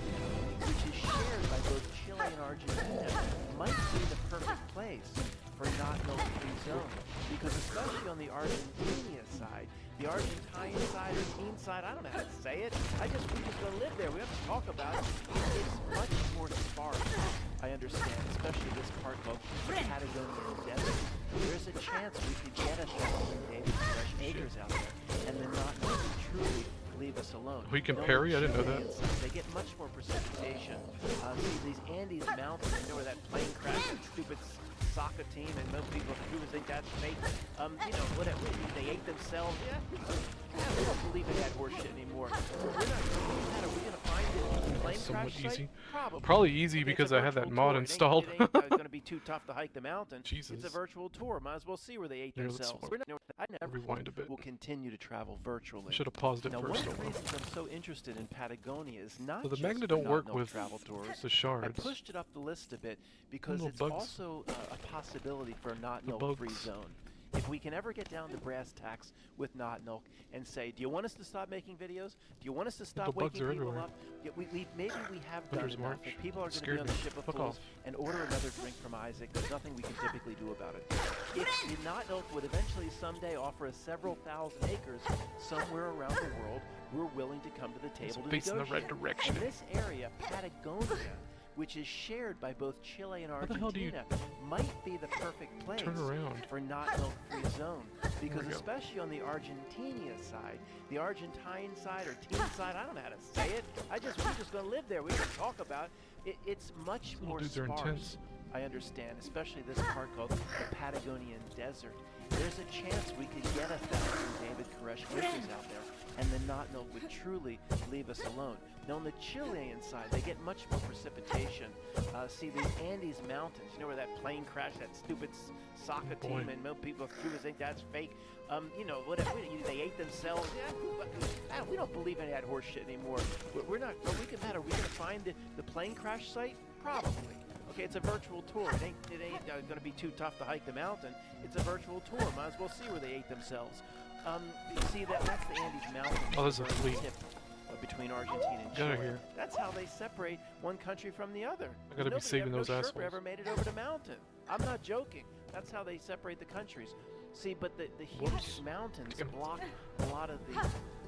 D: which is shared by both Chile and Argentina, might be the perfect place for not milk-free zone. Because especially on the Argentina side, the Argentine side or teen side, I don't know how to say it. We just gonna live there. We have to talk about it. It's much more sparse. I understand, especially this part of the Patagonian desert. There's a chance we could get 1,000 daily fresh acres out there, and then not truly leave us alone.
A: We can
D: No,
A: parry? I didn't know that.
D: Chileans, they get much more precipitation. See, these Andes Mountains, you know where that plane crashed, that stupid soccer team, and most people think that's fake. You know, whatever, they ate themselves. Yeah, we don't believe in that horseshit anymore. We're not, are we gonna find it? Plane
A: Somewhat
D: crash site?
A: easy.
D: Probably.
A: Probably easy
D: Okay, it's
A: because
D: a
A: I had that
D: virtual
A: mod
D: tour.
A: installed.
D: It ain't going to be too tough to hike the mountain.
A: Jesus.
D: It's a virtual tour. Might as well see where they ate
A: Here, let's
D: themselves.
A: slow-
D: I never
A: Rewind a bit.
D: will continue to travel virtually.
A: Should have paused it
D: Now,
A: first.
D: one of the
A: Hold on.
D: reasons I'm so interested in Patagonia is not
A: So the
D: just
A: magnet
D: for
A: don't work
D: not-known
A: with
D: travel tours.
A: the
D: I
A: shards.
D: pushed it up the list a bit because
A: Little
D: it's
A: bugs.
D: also a possibility for a not
A: The
D: milk free
A: bugs.
D: zone. If we can ever get down to brass tacks with not milk and say, do you want us to stop making videos? Do you want us to stop
A: bugs
D: waking
A: are
D: people
A: everywhere.
D: up? Yeah, maybe we have done
A: Hunter's
D: enough.
A: March
D: If people are going to be
A: scared
D: on the
A: me.
D: ship of
A: Fuck
D: fools
A: off.
D: and order another drink from Isaac, there's nothing we can typically do about it. If the not milk would eventually someday offer us several thousand acres somewhere around the world, we're willing to come to the table to
A: Facing the
D: negotiate.
A: right direction.
D: And this area, Patagonia, which is shared by both Chile and
A: How the hell do you
D: Argentina, might be the perfect place
A: turn around?
D: for not milk-free zone. Because
A: we go.
D: especially on the Argentina side, the Argentine side or teen side, I don't know how to say it. We're just going to live there. We can talk about it. It's much
A: Little
D: more
A: dudes are
D: sparse.
A: intense.
D: I understand, especially this part called the Patagonian Desert. There's a chance we could get 1,000 David Koresh winters out there, and the not milk would truly leave us alone. Now, on the Chilean side, they get much more precipitation. See, these Andes Mountains, you know where that plane crashed, that stupid soccer
A: Boy.
D: team, and most people think that's fake. You know, whatever, they ate themselves. Yeah, we don't believe in that horse shit anymore. We're not, are we going to find the plane crash site? Probably. Okay, it's a virtual tour. It ain't going to be too tough to hike the mountain. It's a virtual tour. Might as well see where they ate themselves. See, that's the Andes Mountains.
A: Oh, there's a
D: the
A: fleet.
D: tip, between Argentina and
A: Get outta
D: Chile.
A: here.
D: That's how they separate one country from the other.
A: I gotta be saving those
D: No Sherpa
A: assholes.
D: ever made it over the mountain. I'm not joking. That's how they separate the countries. See, but the huge
A: Whoops.
D: mountains
A: Damn it.
D: block a lot of the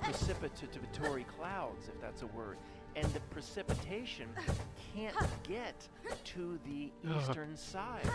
D: precipitatory clouds, if that's a word. And the precipitation can't get to the eastern side.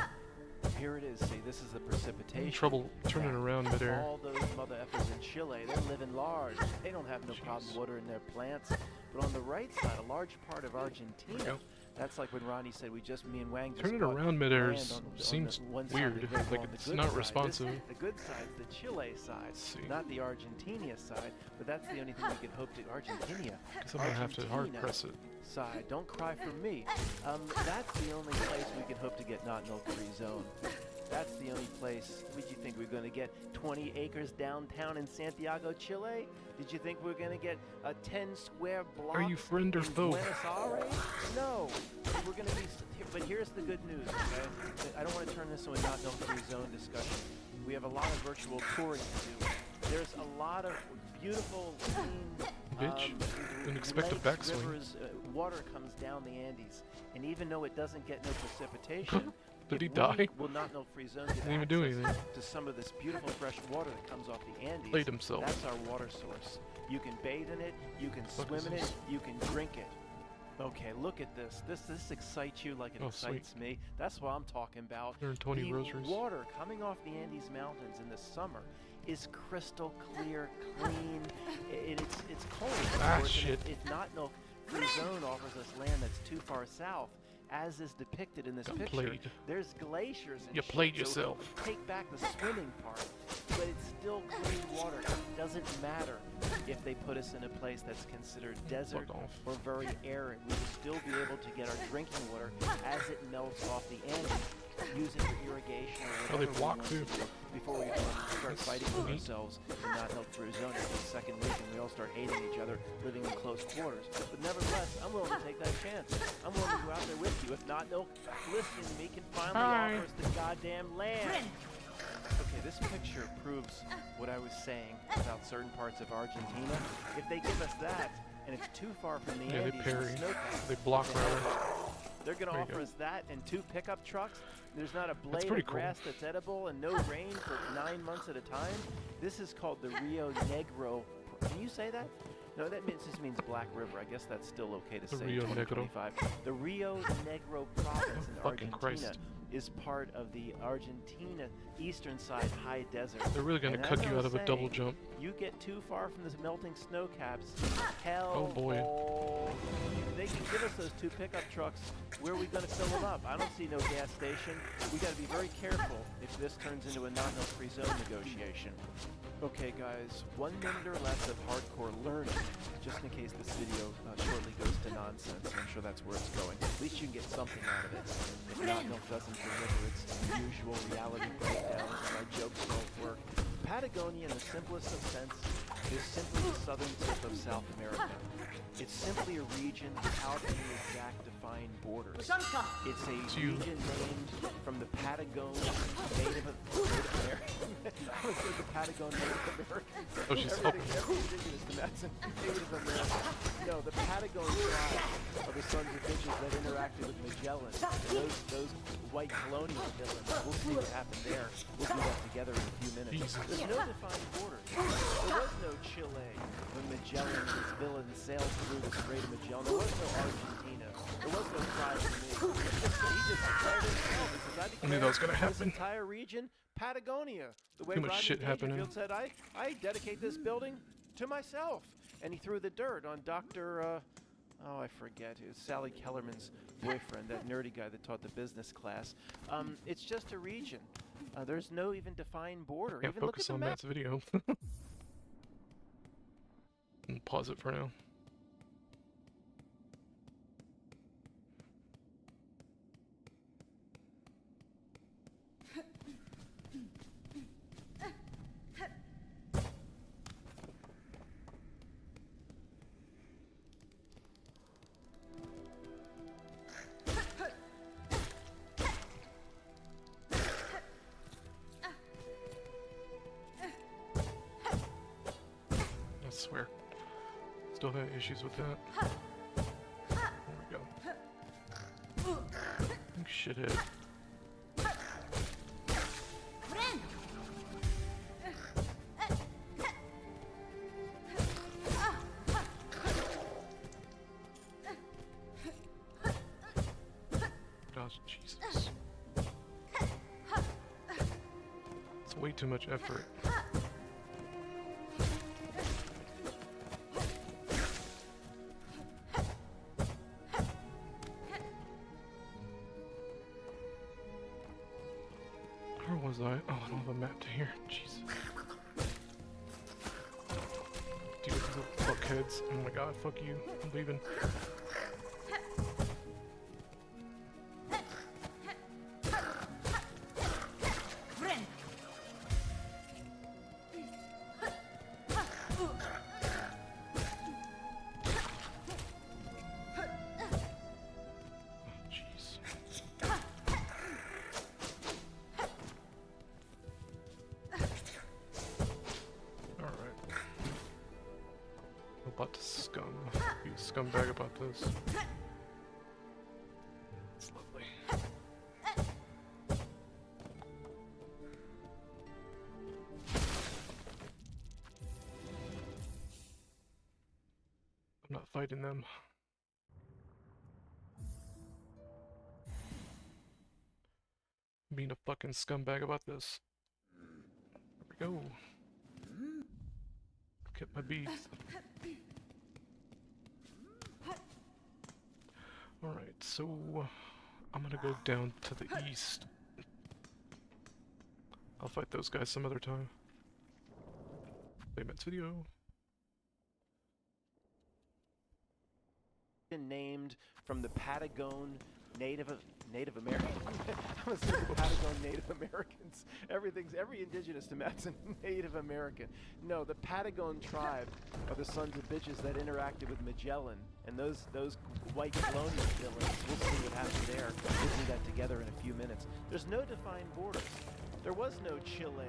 D: Here it is. See, this is the precipitation.
A: Trouble turning around midair.
D: All those mother effers in Chile, they're living large. They don't have no problem watering their plants. But on the right side, a large part of Argentina,
A: go.
D: that's like when Ronnie said, me and Wang just
A: Turning
D: bought
A: around midair
D: land
A: is-
D: on the
A: seems
D: one side
A: weird,
D: of the Great
A: like
D: Wall, the
A: it's
D: good
A: not
D: side.
A: responsive.
D: The good side's the Chile side,
A: Let's see.
D: not the Argentina side. But that's the only thing we could hope to. Argentina.
A: Guess I'm gonna have to hard
D: Argentina
A: press it.
D: Side. Don't cry for me. That's the only place we can hope to get not milk-free zone. That's the only place. Did you think we were going to get 20 acres downtown in Santiago, Chile? Did you think we were going to get a 10 square block?
A: Are you friend or
D: in
A: foe?
D: Buenos Aires? No. We're going to be. But here's the good news. Okay? I don't want to turn this into a not milk-free zone discussion. We have a lot of virtual touring to do. There's a lot of beautiful, clean.
A: Bitch. Didn't expect a
D: lakes,
A: backswing.
D: Rivers, water comes down the Andes, and even though it doesn't get no precipitation.
A: Did he
D: if
A: die?
D: we will not milk-free zone get
A: Didn't even do
D: access
A: anything.
D: to some of this beautiful fresh water that comes off the Andes.
A: Played himself.
D: That's our water source. You can bathe in it, you can
A: Fuck
D: swim
A: is
D: in it,
A: this?
D: you can drink it. Okay, look at this. This excites you like it
A: Oh,
D: excites me. That's what I'm talking about.
A: 120
D: the
A: rosaries.
D: water coming off the Andes Mountains in the summer is crystal clear, clean. It's cold. of
A: Ah,
D: course, and
A: shit.
D: if not milk-free zone offers us land that's too far south, as is depicted in this
A: Got
D: picture,
A: played.
D: there's glaciers and
A: You
D: shit,
A: played
D: so
A: yourself.
D: take back the swimming part, but it's still clean water. It doesn't matter if they put us in a place that's considered desert
A: off.
D: or very arid. We will still be able to get our drinking water as it melts off the Andes, use it for irrigation or
A: Oh, they
D: whatever we
A: block
D: want
A: too.
D: to do before we start
A: That's
D: fighting with
A: neat.
D: ourselves and not milk-free zone after the second week and we all start hating each other, living in close quarters. But nevertheless, I'm willing to take that chance. I'm willing to go out there with you. If not, milk, listening to me can finally
A: Hi.
D: offer us the goddamn land. Okay, this picture proves what I was saying about certain parts of Argentina. If they give us that, and it's too far from the
A: Yeah, they
D: Andes,
A: parry.
D: and snowpack,
A: They block rather.
D: they're going to
A: There you
D: offer
A: go.
D: us that and 2 pickup trucks. There's not a blade
A: pretty
D: of
A: cool.
D: grass that's edible and no rain for 9 months at a time. This is called the Rio Negro. Can you say that? No, that just means Black River. I guess that's still okay to
A: The
D: say.
A: Rio
D: in
A: Negro.
D: 2025. The Rio Negro province in
A: Fucking
D: Argentina
A: Christ.
D: is part of the Argentina eastern side high desert.
A: They're really gonna
D: And
A: cut
D: as
A: you
D: I
A: out
D: was
A: of a double
D: saying,
A: jump.
D: You get too far from the melting snow caps. Hell.
A: Oh, boy.
D: They can give us those 2 pickup trucks. Where are we going to fill them up? I don't see no gas station. We got to be very careful if this turns into a non-no-free zone negotiation. Okay, guys, 1 minute or less of hardcore learning, just in case this video shortly goes to nonsense. I'm sure that's where it's going. At least you can get something out of it. If not, no, it doesn't deliver its usual reality breakdowns. My jokes don't work. Patagonia, in the simplest of sense, is simply the southern tip of South America. It's simply a region without any exact defined borders. It's a region named from the Patagon Native American. I was the Patagon Native Americans.
A: Oh, she's
D: Every indigenous to Madison. Native American. No, the Patagon tribe are the sons of bitches that interacted with Magellan. And those white colonial villains. We'll see what happened there. We'll do that together in a few minutes.
A: Jesus.
D: There's no defined borders. There was no Chile when Magellan and his villains sailed through the Strait of Magellan. There was no Argentina. There was no tribe to me. He just declared himself. He says,
A: I knew that was gonna
D: this
A: happen.
D: entire region, Patagonia. The way
A: Too much
D: Rodney
A: shit happening.
D: Dangerfield said, I dedicate this building to myself. And he threw the dirt on Dr. Oh, I forget. It was Sally Kellerman's boyfriend, that nerdy guy that taught the business class. It's just a region. There's no even defined border.
A: Can't
D: Even look at
A: focus
D: the
A: on
D: map.
A: Matt's video. And pause it for now. I swear. Still having issues with that. There we go. Shithead. Gosh, Jesus. It's way too much effort. Where was I? Oh, I don't have a map to here. Jesus. Dude, these little fuckheads. Oh my god, fuck you. I'm leaving. Jeez. Alright. I'm about to scum. Be a scumbag about this. It's lovely. I'm not fighting them. Being a fucking scumbag about this. There we go. Get my beads. Alright, so I'm gonna go down to the east. I'll fight those guys some other time. Play Matt's video.
D: Named from the Patagon Native American. I was saying the Patagon Native Americans. Every indigenous to Matt's a Native American. No, the Patagon tribe are the sons of bitches that interacted with Magellan and those white colonial villains. We'll see what happens there. We'll do that together in a few minutes. There's no defined borders. There was no Chile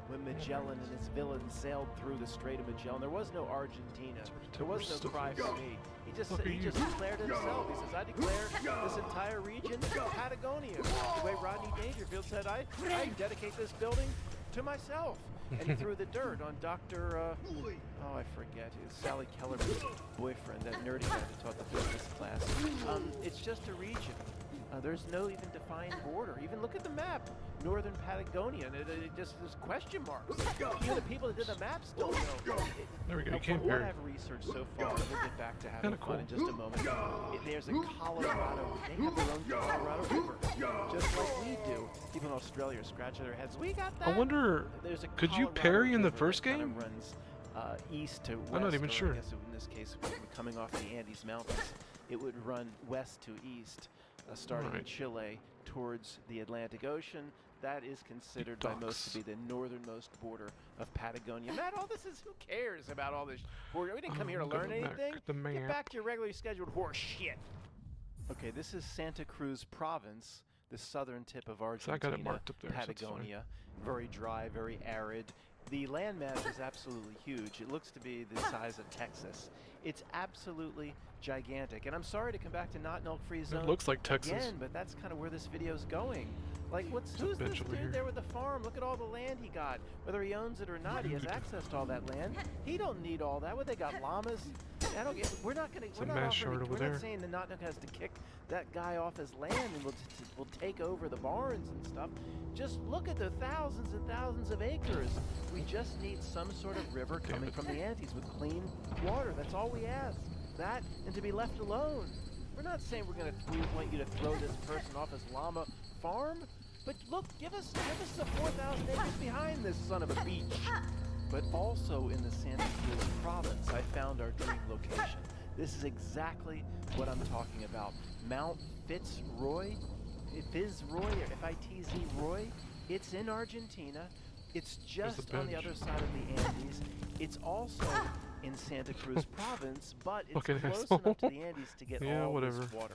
D: when Magellan and his villains sailed through the Strait of Magellan. There was no Argentina. There was no cry for me. He just declared it himself. He says, I declare this entire region Patagonia. The way Rodney Dangerfield said, I dedicate this building to myself. and he threw the dirt on Dr. Oh, I forget. It was Sally Kellerman's boyfriend, that nerdy guy that taught the business class. It's just a region. There's no even defined border. Even look at the map. Northern Patagonia, and it just there's question marks. Even the people that did the maps don't know.
A: There we go. You
D: From
A: can't
D: what
A: parry.
D: I've researched so far, we'll get back to having
A: Kinda
D: fun
A: cool.
D: in just a moment. There's a Colorado. They have their own Colorado River, just like we do. People in Australia are scratching their heads. We got that.
A: I wonder,
D: There's a
A: could you
D: Colorado
A: parry in the
D: River
A: first
D: that kinda
A: game?
D: runs east to west.
A: I'm not even
D: or
A: sure.
D: I guess in this case, coming off the Andes Mountains, it would run west to east, starting in
A: Alright.
D: Chile towards the Atlantic Ocean. That is considered by most to be the northernmost border of Patagonia. Matt, all this is, who cares about all this border? We didn't come here to
A: I'm
D: learn
A: going back
D: anything.
A: to the
D: Get
A: map.
D: back to your regularly scheduled horse shit. Okay, this is Santa Cruz Province, the southern tip of
A: So I
D: Argentina,
A: got it marked up there, so it's fine.
D: Patagonia. Very dry, very arid. The landmass is absolutely huge. It looks to be the size of Texas. It's absolutely gigantic. And I'm sorry to come back to Not Milk Free Zone
A: It looks like Texas.
D: again, but that's kind of where this video's going. Like,
A: There's a
D: who's this
A: bench over
D: dude
A: here.
D: there with the farm? Look at all the land he got. Whether he owns it or not, he has access to all that land. He don't need all that. What, they got llamas? I don't get. We're not gonna.
A: It's
D: We're
A: a
D: not
A: mass
D: offering.
A: shard over
D: We're
A: there.
D: not saying that Not Milk has to kick that guy off his land and we'll take over the barns and stuff. Just look at the thousands and thousands of acres. We just need some sort of river
A: Damn
D: coming
A: it.
D: from the Andes with clean water. That's all we ask. That and to be left alone. We're not saying we want you to throw this person off his llama farm, but look, give us the 4,000 acres behind this son of a beach. But also in the Santa Cruz province, I found our dream location. This is exactly what I'm talking about. Mount Fitzroy, Fitzroy, or F-I-T-Z-Roy. It's in Argentina. It's just on the
A: bench.
D: other side of the Andes. It's also in Santa Cruz province, but it's
A: Fucking
D: close
A: asshole.
D: enough to the Andes to get
A: Yeah,
D: all
A: whatever.
D: this water.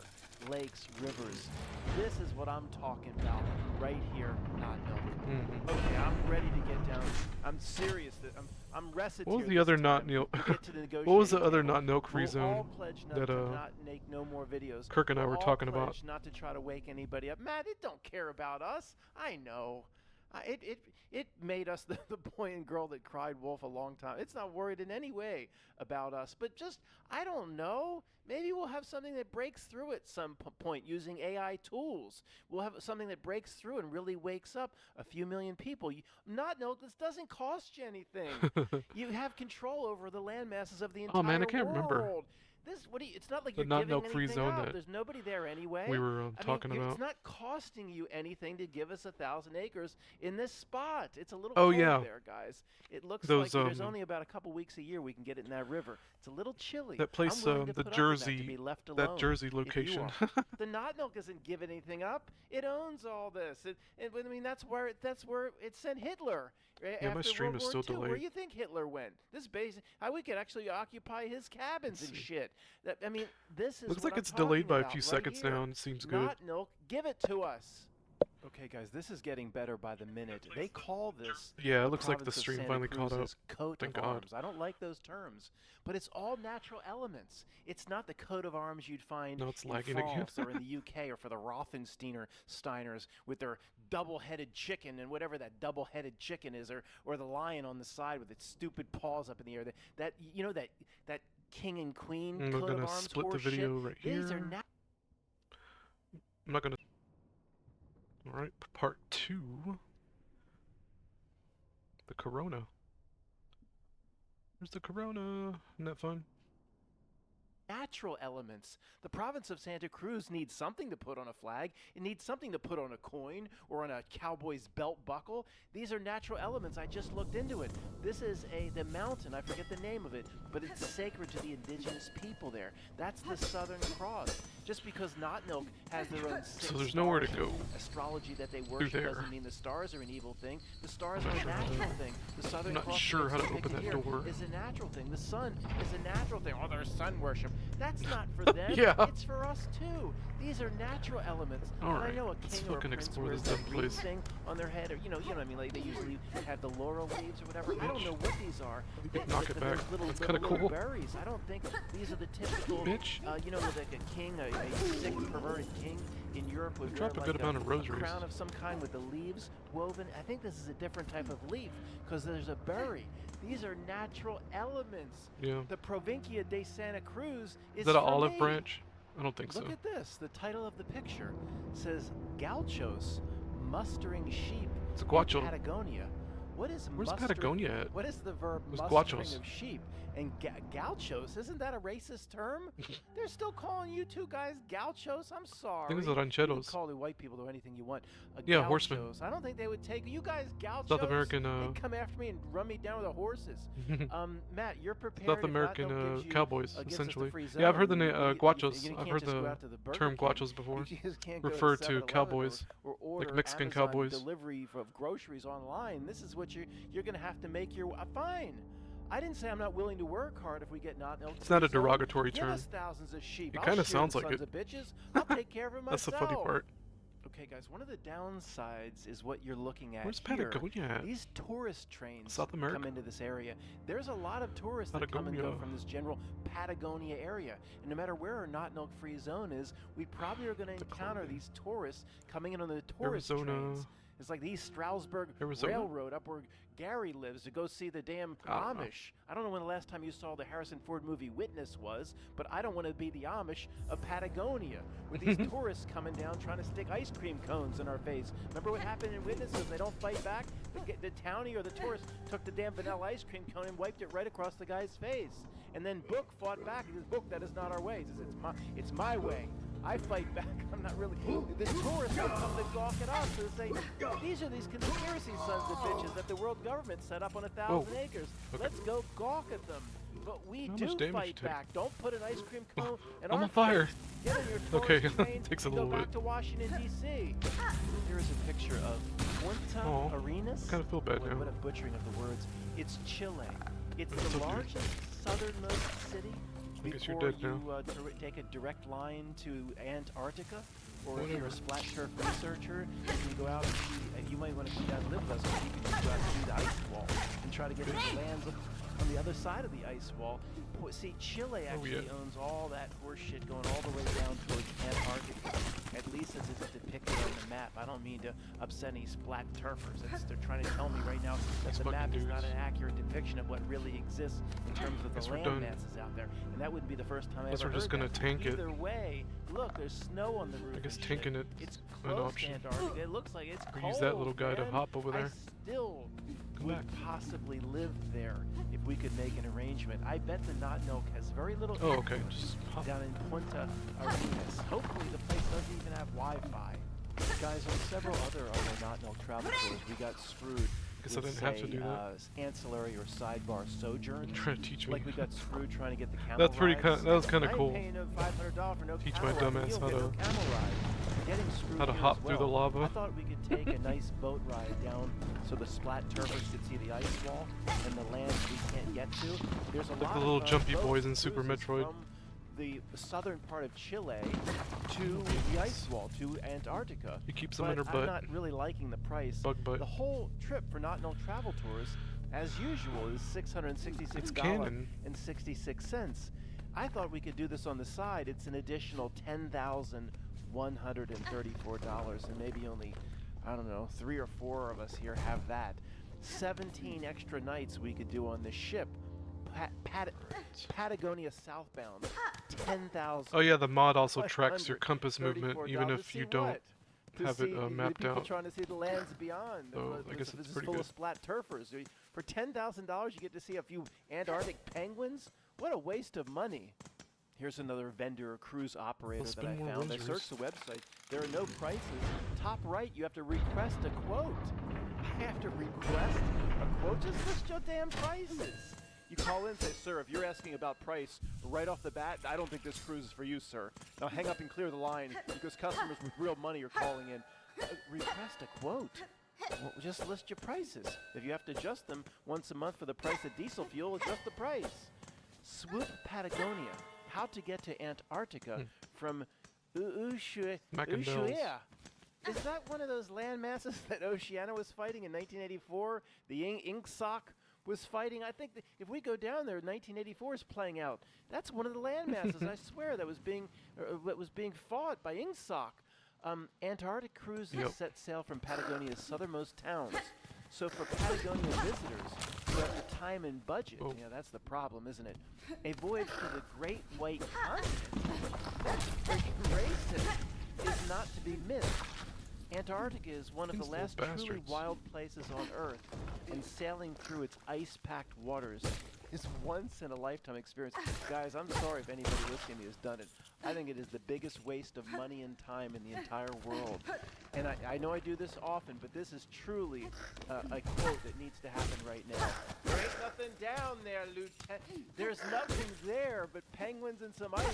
D: Lakes, rivers. This is what I'm talking about right here, Not Milk.
A: Mhm.
D: Okay, I'm ready to get down. I'm serious. I'm rested
A: What was
D: here
A: the
D: this
A: other
D: time
A: not
D: to
A: Neil?
D: get to the
A: What was the
D: negotiating
A: other
D: table.
A: not milk free
D: We'll all
A: zone
D: pledge not
A: that
D: to not make no more videos.
A: Kirk and I
D: We'll
A: were
D: all
A: talking about?
D: pledge not to try to wake anybody up. Matt, it don't care about us. I know. It made us the boy and girl that cried wolf a long time. It's not worried in any way about us, but just, I don't know. Maybe we'll have something that breaks through at some point using AI tools. We'll have something that breaks through and really wakes up a few million people. Not know this doesn't cost you anything. You have control over the land masses of the entire
A: Oh man, I can't
D: world.
A: remember.
D: It's not like
A: The
D: you're
A: not
D: giving
A: milk free
D: anything
A: zone
D: up.
A: that
D: There's nobody there anyway.
A: we were talking about.
D: It's not costing you anything to give us 1,000 acres in this spot. It's a little
A: Oh,
D: cold
A: yeah.
D: there, guys. It looks
A: Those,
D: like there's only about a couple weeks a year we can get it in that river. It's a little chilly.
A: That place,
D: I'm willing to
A: the
D: put up with that to
A: Jersey,
D: be left
A: that
D: alone
A: Jersey
D: if you
A: location.
D: are. The Not Milk doesn't give anything up. It owns all this. I mean, that's where it sent Hitler.
A: Yeah, my
D: after
A: stream
D: World
A: is
D: War
A: still
D: II. Where
A: delayed.
D: do you think Hitler went? This base, how we could actually occupy his cabins and shit. I mean, this is
A: Looks
D: what
A: like
D: I'm
A: it's delayed by a
D: talking
A: few
D: about right
A: seconds
D: here.
A: now, and it seems good.
D: Not Milk, give it to us. Okay, guys, this is getting better by the minute. They call this.
A: Yeah, it looks like the
D: province of
A: stream
D: Santa
A: finally caught up.
D: Cruz's coat
A: Thank
D: of
A: God.
D: arms. I don't like those terms, but it's all natural elements. It's not the coat of arms you'd find
A: No, it's
D: in
A: lagging again.
D: France or in the UK or for the Steiners with their double-headed chicken and whatever that double-headed chicken is, or the lion on the side with its stupid paws up in the air. That king and queen
A: We're
D: coat of
A: gonna
D: arms
A: split the
D: horse shit.
A: video right
D: These are
A: here.
D: not.
A: I'm not gonna. All right, part 2. The Corona. There's the Corona. Isn't that fun?
D: Natural elements. The province of Santa Cruz needs something to put on a flag. It needs something to put on a coin or on a cowboy's belt buckle. These are natural elements. I just looked into it. This is the mountain. I forget the name of it, but it's sacred to the indigenous people there. That's the Southern Cross. Just because Not Milk has their own
A: So there's nowhere to go.
D: astrology that they worship
A: there.
D: doesn't mean the stars are an evil thing. The stars
A: I'm
D: are
A: not
D: a
A: sure how to-
D: natural thing. The Southern
A: not
D: Cross
A: sure how to
D: depicted
A: open that
D: here
A: door.
D: is a natural thing. The sun is a natural thing. Oh, there's sun worship. That's not for them.
A: Yeah.
D: It's for us too. These are natural elements. And I
A: Alright,
D: know a
A: let's
D: king or a
A: fucking
D: prince
A: explore
D: wears
A: this
D: that
A: dumb
D: green
A: place.
D: thing on their head, or you know what I mean. Like they usually have the laurel leaves or whatever. I don't know what these are.
A: Knock it
D: But they're
A: back.
D: Little,
A: That's
D: little,
A: kinda
D: little
A: cool.
D: berries. I don't think these are the typical.
A: Bitch.
D: Like a king, a sick, perverted king. in Europe would
A: They
D: wear
A: drop a
D: like
A: good amount of
D: a
A: rosaries.
D: crown of some kind with the leaves woven. I think this is a different type of leaf because there's a berry. These are natural elements.
A: Yeah.
D: The Provincia de Santa Cruz
A: Is
D: is
A: that an
D: for
A: olive
D: me.
A: branch? I don't think so.
D: Look at this. The title of the picture says Gauchos mustering sheep
A: It's a
D: in
A: guacho.
D: Patagonia. What is
A: Where's
D: mustering?
A: Patagonia at?
D: What is the verb
A: There's
D: mustering
A: guachos.
D: of sheep? And gauchos, isn't that a racist term? They're still calling you two guys gauchos? I'm sorry.
A: I think it's the
D: You can
A: rancheros.
D: call the white people or anything you want.
A: Yeah, horsemen.
D: Gauchos. I don't think they would take you guys gauchos.
A: South American,
D: They'd come after me and run me down with the horses. Matt, you're prepared.
A: South
D: if not,
A: American
D: they'll give you-
A: cowboys,
D: gives us the
A: essentially.
D: free
A: Yeah, I've heard the
D: zone.
A: name
D: You
A: guachos.
D: can't
A: I've heard
D: just go
A: the
D: out to Burger
A: term
D: King.
A: guachos before.
D: You just can't go
A: Refer
D: to
A: to
D: 7-Eleven
A: cowboys,
D: or order
A: Mexican
D: Amazon
A: cowboys.
D: delivery of groceries online. This is what you're going to have to make your fine. I didn't say I'm not willing to work hard if we get not.
A: It's not a derogatory
D: Give
A: term.
D: us thousands of sheep.
A: It
D: I'll
A: kinda
D: shear
A: sounds
D: them
A: like
D: sons
A: it.
D: of bitches. I'll take care of it myself.
A: That's the funny part.
D: Okay, guys, one of the downsides is what you're looking at
A: Where's
D: here.
A: Patagonia at?
D: These tourist trains
A: South America?
D: come into this area. There's a lot of tourists that come and go
A: Patagonia.
D: from this general Patagonia area. And no matter where our not milk free zone is, we probably are going to encounter
A: Columbia.
D: these tourists coming in on the tourist
A: Arizona.
D: trains. It's like the East Stroudsburg
A: Arizona?
D: Railroad up where Gary lives to go see the damn
A: I don't know.
D: Amish. I don't know when the last time you saw the Harrison Ford movie Witness was, but I don't want to be the Amish of Patagonia with these tourists coming down trying to stick ice cream cones in our face. Remember what happened in Witness? When they don't fight back, the townie or the tourist took the damn vanilla ice cream cone and wiped it right across the guy's face. And then Book fought back. He says, Book, that is not our way. He says, it's my way. I fight back. I'm not really. The tourists will come to gawk at us and say, these are these conspiracy sons of bitches that the world government set up on 1,000 acres.
A: Okay.
D: Let's go gawk at them. But we
A: How
D: do
A: much damage
D: fight
A: you take?
D: back. Don't put an ice cream cone in
A: I'm
D: our
A: on fire.
D: face. Get in your
A: Okay,
D: tourist train
A: takes a
D: and
A: little
D: go back
A: bit.
D: to Washington, D.C. Here is a picture of Punta
A: Aw,
D: Arenas.
A: I kinda feel bad now.
D: What a butchering of the words. It's Chile. It's
A: That's
D: the
A: so cute.
D: largest southernmost city.
A: I guess you're
D: Before
A: dead now.
D: you take a direct line to Antarctica, or if you're
A: Whatever.
D: a splat turf researcher, you can go out and see, you might want to come down and live with us, or you can just go out and do the ice wall and try to get to the lands on the other side of the ice wall. See, Chile actually
A: yeah.
D: owns all that horse shit going all the way down towards Antarctica. At least as it's depicted on the map. I don't mean to upset any splat turfers. They're trying to tell me right now that
A: These
D: the
A: fucking
D: map is not
A: dudes.
D: an accurate depiction of what really exists in terms of
A: Guess
D: the
A: we're
D: land
A: done.
D: masses out there. And that wouldn't be the first time I
A: Guess
D: ever
A: we're just
D: heard
A: gonna
D: that.
A: tank it.
D: Either way, look, there's snow on the roof.
A: I guess
D: and
A: tanking
D: shit.
A: it
D: It's
A: an
D: close
A: option.
D: to Antarctica. It looks like it's
A: Or
D: cold,
A: use that little guy to
D: man.
A: hop over there.
D: I still
A: Come
D: would
A: back.
D: possibly live there if we could make an arrangement. I bet the Not Milk has very little
A: Oh, okay.
D: internet
A: Just hop.
D: down in Punta Arenas. Hopefully the place doesn't even have Wi-Fi. Guys, on several other Not Milk travel tours, we got screwed.
A: Guess I
D: with,
A: didn't have to
D: say,
A: do that.
D: Ancillary or sidebar sojourns.
A: Trying to teach me.
D: Like we got screwed trying to get the camel
A: That's pretty
D: rides.
A: that was kind of
D: I ain't
A: cool.
D: paying no $500 for no
A: Teach
D: camel
A: my
D: ride,
A: dumbass
D: you'll
A: how
D: get no
A: to-
D: camel ride. Getting screwed
A: how to
D: here
A: hop
D: as
A: through the
D: well.
A: lava.
D: I thought we could take a nice boat ride down so the splat turfers could see the ice wall and the lands we can't get to. There's a
A: Like
D: lot
A: the little
D: of
A: jumpy
D: boats
A: boys in
D: and
A: Super
D: cruises
A: Metroid.
D: from the southern part of Chile to the ice wall, to Antarctica.
A: He keeps them
D: But
A: in her
D: I'm
A: butt.
D: not really liking the price.
A: Bug butt.
D: The whole trip for Not Milk Travel Tours, as usual, is
A: It's canon.
D: $666.66. I thought we could do this on the side. It's an additional $10,134, and maybe only, I don't know, 3 or 4 of us here have that. 17 extra nights we could do on the ship. Patagonia southbound, 10,000.
A: Oh yeah, the mod also tracks your compass movement even
D: $134.
A: if you don't
D: To
A: have it
D: see the
A: mapped
D: people
A: out.
D: trying to see the lands beyond.
A: So, I guess
D: This
A: it's
D: is
A: pretty
D: full
A: good.
D: of splat turfers. For $10,000, you get to see a few Antarctic penguins. What a waste of money. Here's another vendor or cruise operator
A: Let's
D: that I
A: spin more
D: found. I
A: rosaries.
D: searched the website. There are no prices. Top right, you have to request a quote. I have to request a quote? Just list your damn prices. You call in and say, sir, if you're asking about price right off the bat, I don't think this cruise is for you, sir. Now hang up and clear the line because customers with real money are calling in. Request a quote. Well, just list your prices. If you have to adjust them once a month for the price of diesel fuel, adjust the price. Swoop Patagonia. How to get to Antarctica from Ushuaia.
A: Mac and Bells.
D: Is that one of those land masses that Oceania was fighting in 1984? The Inksock was fighting. I think that if we go down there, 1984 is playing out. That's one of the land masses. I swear that was being fought by Ingsoc. Antarctic cruises
A: Yep.
D: set sail from Patagonia's southernmost towns. So for Patagonia visitors who have the time and budget,
A: Oh.
D: yeah, that's the problem, isn't it? A voyage to the Great White Continent, that freaking racist, is not to be missed. Antarctica is one of the
A: These little
D: last truly
A: bastards.
D: wild places on Earth, and sailing through its ice-packed waters is once-in-a-lifetime experience. Guys, I'm sorry if anybody listening to me has done it. I think it is the biggest waste of money and time in the entire world. And I know I do this often, but this is truly a quote that needs to happen right now. There ain't nothing down there, Lieutenant. There's nothing there but penguins and some ice.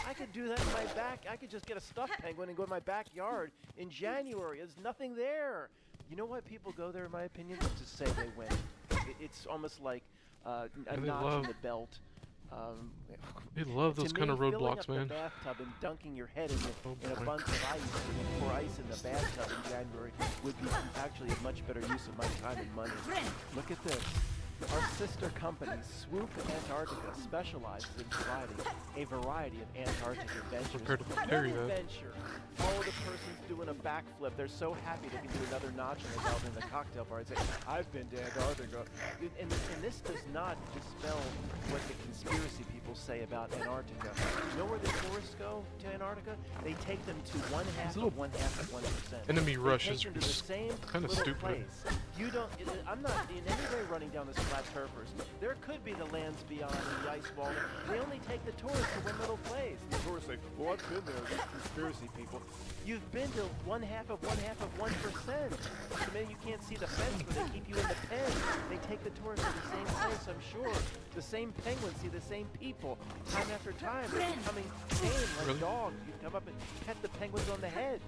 D: I could do that in my back. I could just get a stuffed penguin and go to my backyard in January. There's nothing there. You know why people go there, in my opinion? To say they went. It's almost like a
A: And they
D: notch
A: love-
D: in the belt.
A: They love those
D: To
A: kind of
D: me, filling
A: roadblocks,
D: up
A: man.
D: the bathtub and dunking your head in
A: Oh,
D: a
A: boy.
D: bunch of ice and pour ice in the bathtub in January would be actually a much better use of my time and money. Look at this. Our sister company, Swoop Antarctica, specializes in providing a variety of Antarctic adventures.
A: Prepared to
D: One
A: carry that.
D: adventure. Oh, the person's doing a backflip. They're so happy they can do another notch on the belt in the cocktail bar and say, I've been to Antarctica. And this does not dispel what the conspiracy people say about Antarctica. You know where the tourists go to Antarctica? They take them to one half
A: little
D: of 1/1%.
A: enemy
D: They
A: rush
D: take
A: is
D: them to the same
A: kinda
D: little
A: stupid.
D: place. You don't. I'm not in any way running down this flat turfers. There could be the lands beyond the ice wall. They only take the tourists to one little place. The tourists say, "Well, I've been there." These conspiracy people. You've been to one half of 1%. So maybe you can't see the fence, but they keep you in the pen. They take the tourists to the same place. I'm sure. The same penguins see the same people time after time. They're becoming tame like
A: Really?
D: dogs. You come up and pet the penguins on the head.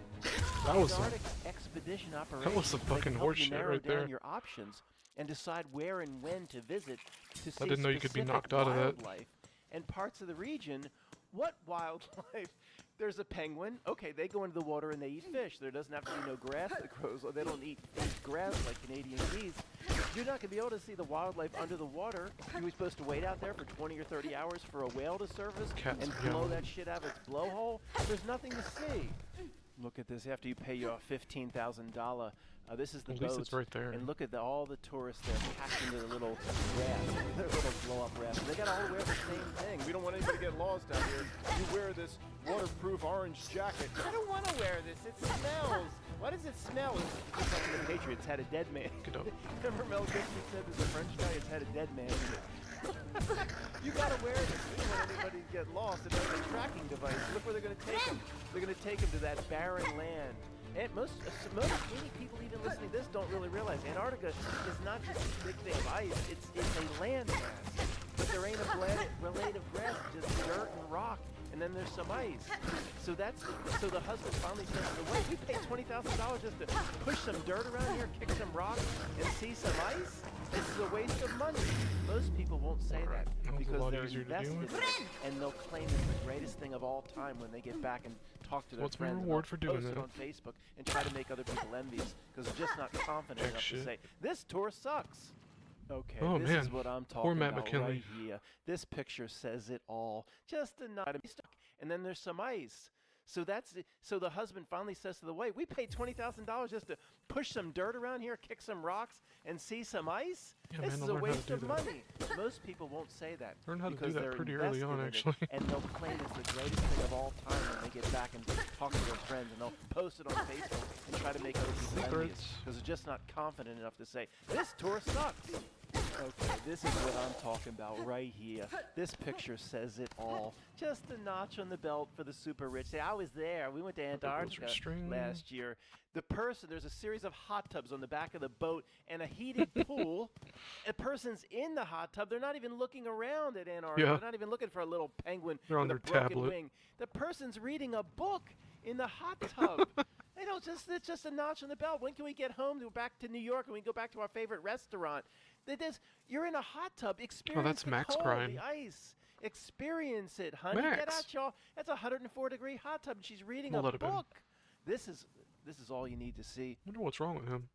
A: That was some,
D: Antarctic expedition operation.
A: some
D: they
A: fucking
D: can help
A: horse
D: you
A: shit
D: narrow
A: right
D: down
A: there.
D: your options and decide where and when to visit to see
A: didn't know you could be
D: specific
A: knocked out of that.
D: wildlife and parts of the region. What wildlife? There's a penguin. Okay, they go into the water and they eat fish. There doesn't have to be no grass that grows. They don't eat grass like Canadian geese. You're not going to be able to see the wildlife under the water. You were supposed to wait out there for 20 or 30 hours for a whale to surface
A: Cat's
D: and blow
A: meowing.
D: that shit out of its blowhole. There's nothing to see. Look at this. After you pay your $15,000, this is the
A: At least
D: boat.
A: it's right there.
D: And look at all the tourists there packed into the little rafts, their little blow-up rafts. They got all wear the same thing. We don't want anybody to get lost out here. You wear this waterproof orange jacket. I don't want to wear this. It smells. Why does it smell? It's like the Patriots had a dead man.
A: Get up.
D: Remember Mel Gibson said there's a French guy that's had a dead man in it. You gotta wear this. We don't want anybody to get lost. And there's a tracking device. Look where they're gonna take them. They're gonna take them to that barren land. And many people even listening to this don't really realize Antarctica is not just a big thing of ice. It's a land mass. But there ain't a blade of grass, just dirt and rock. And then there's some ice. So the husband finally says to the wife, we paid $20,000 just to push some dirt around here, kick some rocks, and see some ice? This is a waste of money. Most people won't say
A: Alright,
D: that
A: that was a
D: because
A: lot
D: they're
A: easier to deal
D: invested in
A: with.
D: it, and they'll claim it's the greatest thing of all time when they get back and talk to their
A: What's my
D: friends. and
A: reward
D: they'll
A: for doing
D: post it
A: that?
D: on Facebook and try to make other people envious because they're just not confident
A: Heck
D: enough
A: shit.
D: to say, this tour sucks. Okay,
A: Oh,
D: this
A: man.
D: is what I'm
A: Poor
D: talking
A: Matt
D: about
A: McKinley.
D: right here. This picture says it all. Just a nut. And then there's some ice. So so the husband finally says to the wife, we paid $20,000 just to push some dirt around here, kick some rocks, and see some ice?
A: Yeah,
D: This
A: man,
D: is
A: I'll
D: a
A: learn how to
D: waste
A: do
D: of
A: that.
D: money. Most people won't say that.
A: Learn how to do
D: because
A: that
D: they're
A: pretty early on,
D: invested in it,
A: actually.
D: And they'll claim it's the greatest thing of all time when they get back and talk to their friends, and they'll post it on Facebook and try to make other people envious
A: Secrets.
D: because they're just not confident enough to say, this tour sucks. Okay, this is what I'm talking about right here. This picture says it all. Just a notch on the belt for the super rich. Say, I was there. We went to Antarctica
A: string.
D: last year. There's a series of hot tubs on the back of the boat and a heated pool. A person's in the hot tub. They're not even looking around at Antarctica.
A: Yeah.
D: They're not even looking for a little penguin
A: They're on
D: with a
A: their
D: broken
A: tablet.
D: wing. The person's reading a book in the hot tub. It's just a notch on the belt. When can we get home? Go back to New York and we go back to our favorite restaurant? You're in a hot tub. Experience
A: that's
D: the
A: Max
D: cold,
A: crying.
D: the ice. Experience it, honey. Get
A: Max.
D: out, y'all. That's a 104-degree hot tub, and she's reading
A: We'll
D: a
A: let it be.
D: book. This is all you need to see.
A: I wonder what's wrong with him.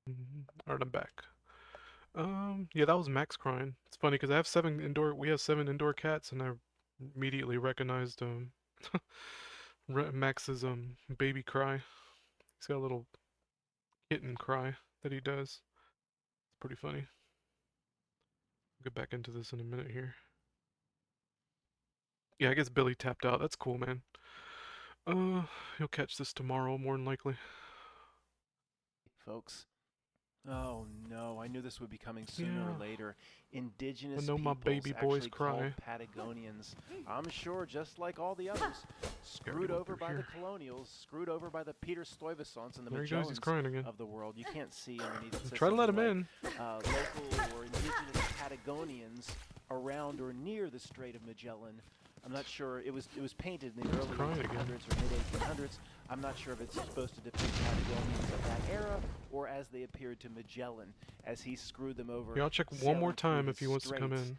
A: Alright, I'm back. Yeah, that was Max crying. It's funny because I have we have 7 indoor cats, and I immediately recognized Max's baby cry. He's got a little kitten cry that he does. It's pretty funny. I'll get back into this in a minute here. Yeah, I guess Billy tapped out. That's cool, man. He'll catch this tomorrow, more than likely.
D: Folks. Oh no, I knew this would be coming sooner
A: Yeah.
D: or later. Indigenous
A: I know my
D: peoples
A: baby boys
D: actually
A: cry.
D: called Patagonians. I'm sure just like all the others. Screwed
A: go
D: over
A: through
D: by the
A: here.
D: colonials, screwed over by the Peter Stuyvesants and the
A: There he goes, he's
D: Magellans
A: crying again.
D: of the world. You can't see underneath it. says
A: Try to let him
D: something
A: in.
D: like, local or indigenous Patagonians around or near the Strait of Magellan. I'm not sure. It was painted in the early
A: crying
D: 1800s
A: again.
D: or mid 1800s. I'm not sure if it's supposed to depict Patagonians of that era or as they appeared to Magellan as he screwed them over.
A: Yeah, I'll check one
D: sailing
A: more
D: through
A: time
D: the
A: if he wants to come
D: straits.
A: in.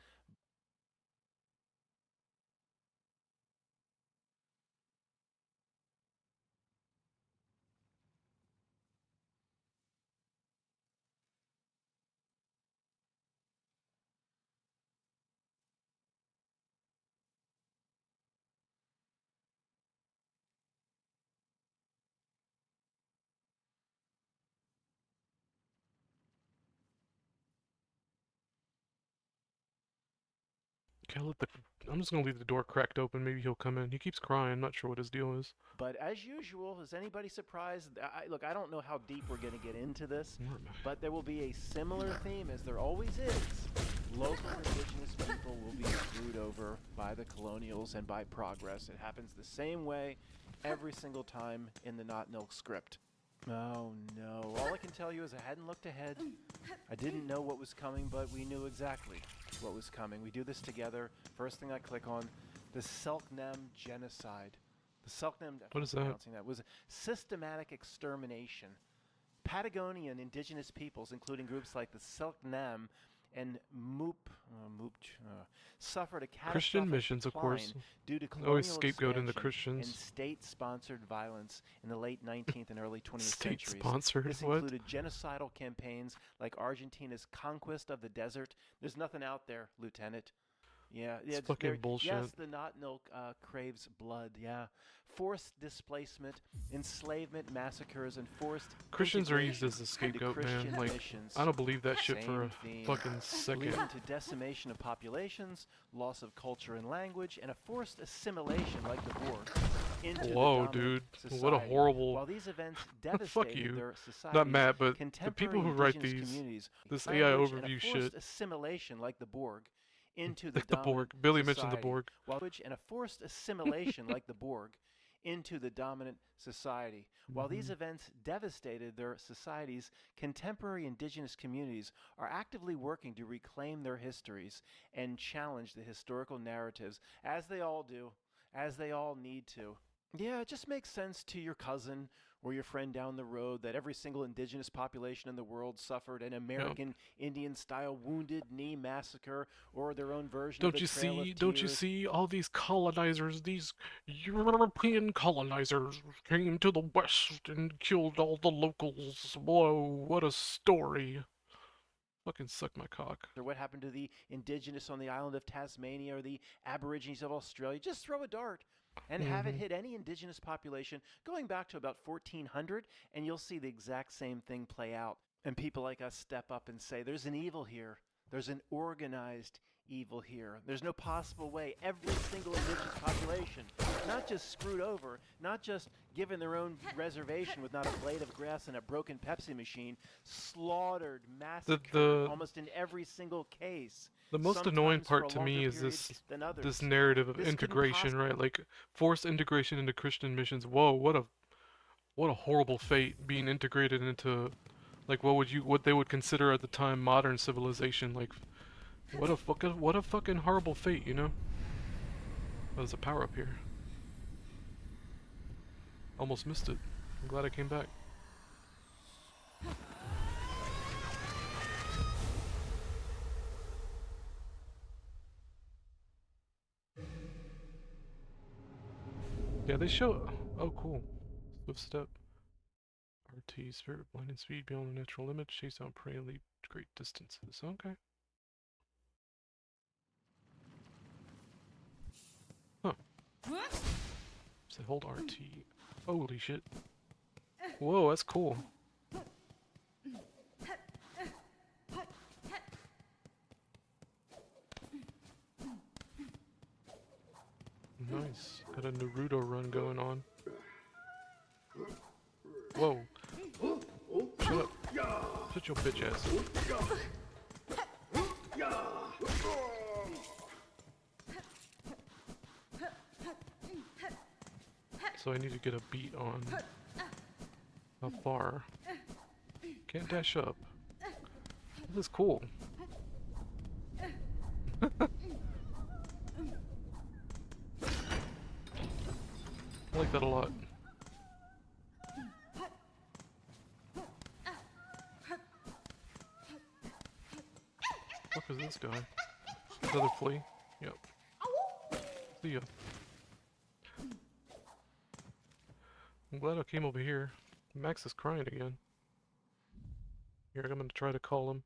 A: Okay, I'm just gonna leave the door cracked open. Maybe he'll come in. He keeps crying. I'm not sure what his deal is.
D: But as usual, is anybody surprised? Look, I don't know how deep we're going to get into this, but there will be a similar theme as there always is. Local indigenous people will be screwed over by the colonials and by progress. It happens the same way every single time in the Not Nilk script. Oh no, all I can tell you is I hadn't looked ahead. I didn't know what was coming, but we knew exactly what was coming. We do this together. First thing I click on, the Selknam genocide. The Selknam,
A: What is that?
D: pronouncing that, was systematic extermination. Patagonian indigenous peoples, including groups like the Selknam and suffered a catastrophic
A: Christian missions, of
D: decline
A: course.
D: due to
A: Always
D: colonial
A: scapegoating the
D: expansion
A: Christians.
D: and state-sponsored violence in the late 19th and early 20th centuries.
A: State-sponsored?
D: This
A: What?
D: included genocidal campaigns like Argentina's conquest of the desert. There's nothing out there, Lieutenant. Yeah,
A: It's fucking bullshit.
D: Yes, the Not Nilk craves blood. Yeah, forced displacement, enslavement, massacres, and forced.
A: Christians are used
D: integration
A: as a scapegoat,
D: into
A: man.
D: Christian
A: Like,
D: missions.
A: I don't believe that shit for a
D: Same theme.
A: fucking second.
D: Leading to decimation of populations, loss of culture and language, and a forced assimilation like the Borg into
A: Whoa,
D: the dominant
A: dude.
D: society.
A: What a horrible...
D: While these events
A: Fuck
D: devastated
A: you.
D: their societies,
A: Not Matt, but the
D: contemporary
A: people who write
D: indigenous
A: these...
D: communities,
A: This AI
D: language, and a
A: overview
D: forced
A: shit.
D: assimilation like the Borg into the
A: Like the
D: dominant
A: Borg. Billy mentioned the
D: society.
A: Borg.
D: Language and a forced assimilation like the Borg into the dominant society. While these events devastated their societies, contemporary indigenous communities are actively working to reclaim their histories and challenge the historical narratives, as they all do, as they all need to. Yeah, it just makes sense to your cousin or your friend down the road that every single indigenous population in the world suffered an American Indian-style Wounded Knee massacre or their own version of the Trail of Tears.
A: Don't you see all these colonizers, these European colonizers came to the west and killed all the locals. Whoa, what a story. Fucking suck my cock.
D: Or what happened to the indigenous on the island of Tasmania or the Aborigines of Australia? Just throw a dart and have it hit any indigenous population going back to about 1400, and you'll see the exact same thing play out. And people like us step up and say, there's an evil here. There's an organized evil here. There's no possible way every single indigenous population, not just screwed over, not just given their own reservation with not a blade of grass and a broken Pepsi machine, slaughtered, massacred, almost in every single case.
A: The most annoying part to me is this narrative of integration, right? Like forced integration into Christian missions. Whoa, what a horrible fate, being integrated into like what they would consider at the time modern civilization. Like what a fucking horrible fate, you know? Oh, there's a power up here. Almost missed it. I'm glad I came back. Yeah, they show... Oh, cool. Swift step. T, spirit blinding speed beyond the natural limit, chase down prey and leap great distances. Okay. Huh. Say hold RT. Holy shit. Whoa, that's cool. Nice. Got a Naruto run going on. Whoa. Shut up. Shut your bitch ass. So I need to get a beat on how far. Can't dash up. This is cool. I like that a lot. What is this guy? Another flea? Yep. See ya. I'm glad I came over here. Max is crying again. Here, I'm gonna try to call him.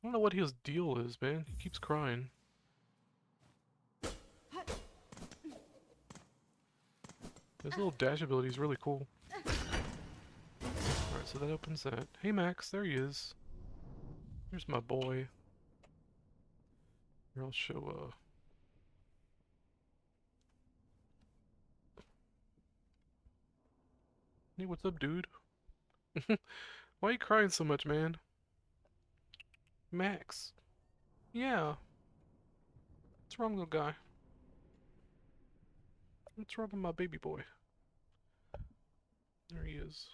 A: I don't know what his deal is, man. He keeps crying. His little dash ability is really cool. Alright, so that opens that. Hey Max, there he is. Here's my boy. Here, I'll show, Hey, what's up, dude? Why are you crying so much, man? Max. Yeah. What's wrong, little guy? What's wrong with my baby boy? There he is.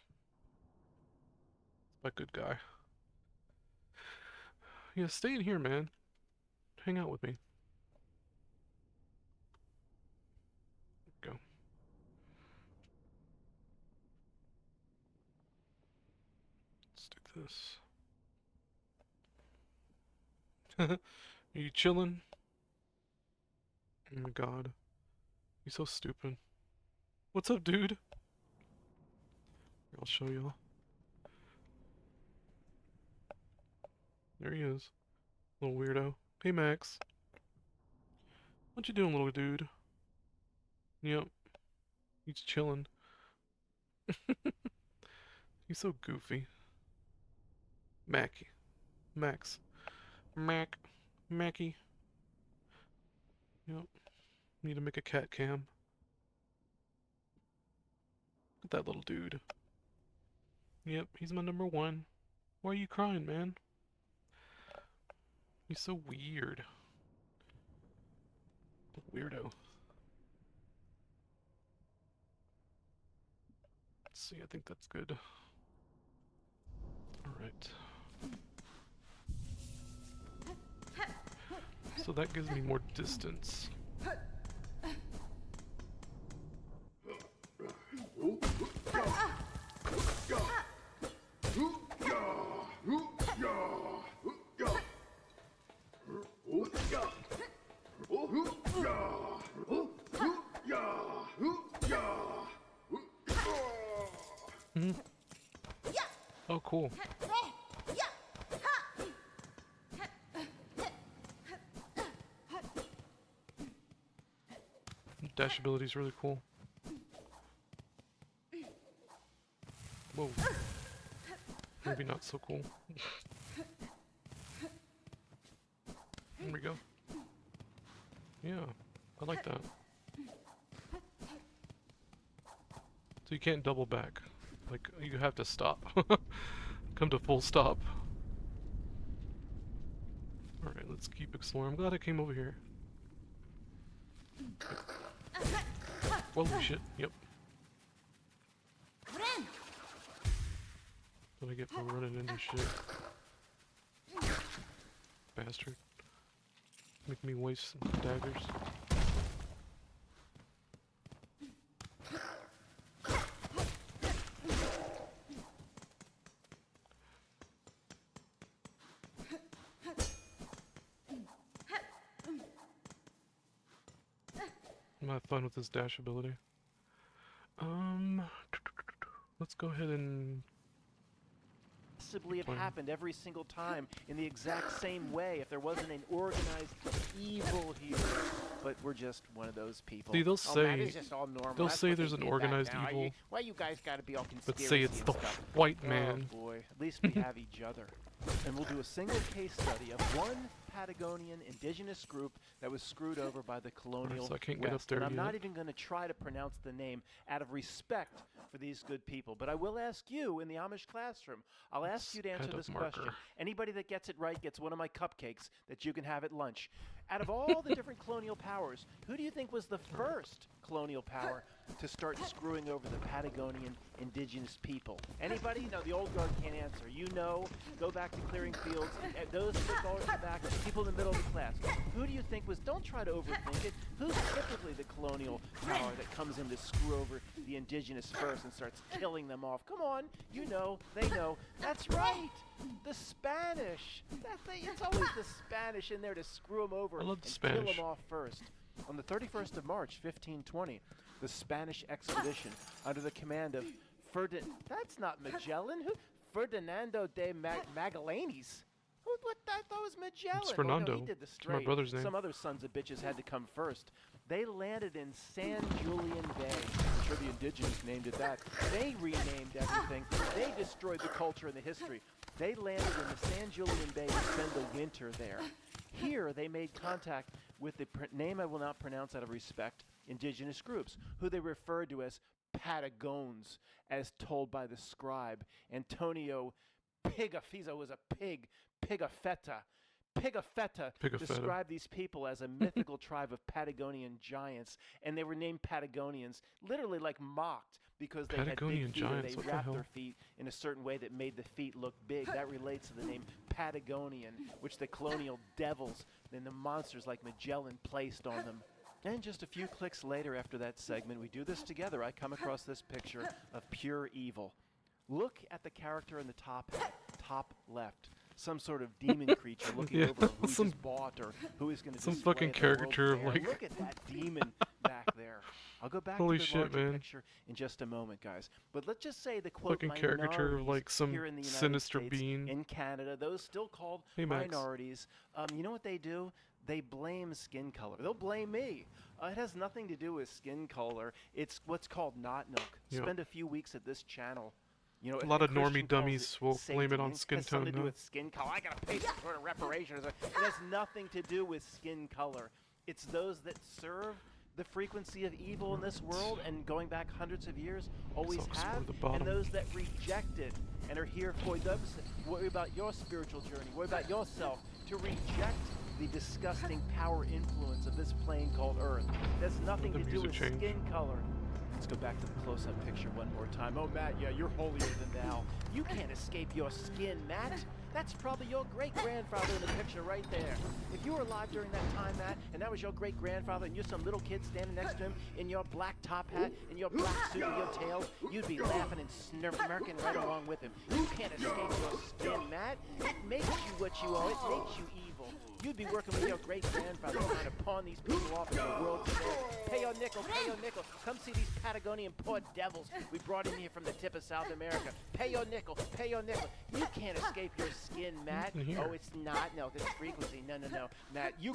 A: My good guy. Yeah, stay in here, man. Hang out with me. Go. Let's do this. Are you chilling? Oh my god. You're so stupid. What's up, dude? Here, I'll show y'all. There he is. Little weirdo. Hey, Max. What you doing, little dude? Yep. He's chilling. He's so goofy. Mackie. Max. Mackie. Yep. Need to make a cat cam. Look at that little dude. Yep, he's my number one. Why are you crying, man? He's so weird. Weirdo. Let's see, I think that's good. Alright. So that gives me more distance. Oh, cool. Dash ability is really cool. Whoa. Maybe not so cool. There we go. Yeah, I like that. So you can't double back. Like, you have to stop. Come to full stop. Alright, let's keep exploring. I'm glad I came over here. Holy shit, yep. What I get for running into shit. Bastard. Make me waste some daggers. I'm gonna have fun with this dash ability. Let's go ahead and
E: Possibly have happened every single time in the exact same way if there wasn't an organized evil here. But we're just one of those people.
A: see. They'll
E: Oh, man,
A: say
E: it's just all normal.
A: they'll
E: That's
A: say
E: what
A: there's
E: they
A: an
E: did back
A: organized
E: now.
A: evil,
E: Why you guys gotta be all
A: but
E: conspiracy
A: say it's
E: and
A: the
E: stuff?
A: white man.
E: Oh boy, at least we have each other. And we'll do a single case study of one Patagonian indigenous group that was screwed over by the colonial
A: so I can't get up
E: West.
A: there
E: And I'm not
A: yet.
E: even going to try to pronounce the name out of respect for these good people. But I will ask you in the Amish classroom, I'll ask you to answer
A: Add a
E: this
A: marker.
E: question. Anybody that gets it right gets one of my cupcakes that you can have at lunch. Out of all the different colonial powers, who do you think was the first colonial power to start screwing over the Patagonian indigenous people? Anybody? No, the old guard can't answer. You know, go back to clearing fields. Those footballers in the back, people in the middle of the class. Who do you think was, don't try to overthink it, who's typically the colonial power that comes in to screw over the indigenous first and starts killing them off? Come on, you know, they know. That's right, the Spanish. It's always the Spanish in there to screw them over
A: I love the
E: and kill
A: Spanish.
E: them off first. On the 31st of March, 1520, the Spanish expedition under the command of that's not Magellan. Ferdinando de Magallanes. What that was Magellan.
A: It's
E: Oh, no,
A: Fernando.
E: he did the
A: It's my
E: straight.
A: brother's name.
E: Some other sons of bitches had to come first. They landed in San Julian Bay. I'm sure the indigenous named it that. They renamed everything. They destroyed the culture and the history. They landed in the San Julian Bay to spend the winter there. Here, they made contact with the name I will not pronounce out of respect, indigenous groups, who they referred to as Patagones, as told by the scribe Antonio Pigafetta was a pig, Pigafetta. Pigafetta described these people as a mythical tribe of Patagonian giants, and they were named Patagonians, literally like mocked because they
A: Patagonian
E: had big feet
A: giants,
E: or
A: what
E: they
A: the
E: wrapped
A: hell?
E: their feet in a certain way that made the feet look big. That relates to the name Patagonian, which the colonial devils and the monsters like Magellan placed on them. And just a few clicks later after that segment, we do this together. I come across this picture of pure evil. Look at the character in the top left. Some sort of demon creature looking
A: Yeah,
E: over who he
A: some-
E: just bought or who is going to
A: some
E: display
A: fucking
E: at the World
A: caricature of,
E: Fair.
A: like-
E: Look at that demon back there. I'll go back
A: Holy
E: to the
A: shit,
E: larger
A: man.
E: picture in just a moment, guys. But let's just say the quote
A: Fucking caricature of,
E: minorities
A: like, some
E: here in the United
A: sinister
E: States,
A: being.
E: in Canada, those still called
A: Hey, Max.
E: minorities. You know what they do? They blame skin color. They'll blame me. It has nothing to do with skin color. It's what's called not milk.
A: Yep.
E: Spend a few weeks at this channel. You know,
A: A lot of
E: Christian
A: normie
E: calls
A: dummies
E: it
A: will blame it
E: Satan.
A: on skin
E: has something
A: tone,
E: to do
A: though.
E: with skin color. I gotta pay some sort of reparations. It has nothing to do with skin color. It's those that serve the frequency of evil in this world and going back hundreds of years always
A: I'll explore
E: have,
A: the bottom.
E: and those that reject it and are here for them. Worry about your spiritual journey. Worry about yourself. To reject the disgusting power influence of this plane called Earth. That's nothing
A: The
E: to do
A: music
E: with
A: changed.
E: skin color. Let's go back to the close-up picture one more time. Oh, Matt, yeah, you're holier than thou. You can't escape your skin, Matt. That's probably your great-grandfather in the picture right there. If you were alive during that time, Matt, and that was your great-grandfather, and you're some little kid standing next to him in your black top hat, and your black suit and your tail, you'd be laughing and smirking right along with him. You can't escape your skin, Matt. It makes you what you are. It makes you evil. You'd be working with your great-grandfather trying to pawn these people off in the world fair. Pay your nickel, pay your nickel. Come see these Patagonian poor devils we brought in here from the tip of South America. Pay your nickel, pay your nickel. You can't escape your skin, Matt.
A: Nothing here.
E: Oh, it's not. No, this frequency. No. Matt, you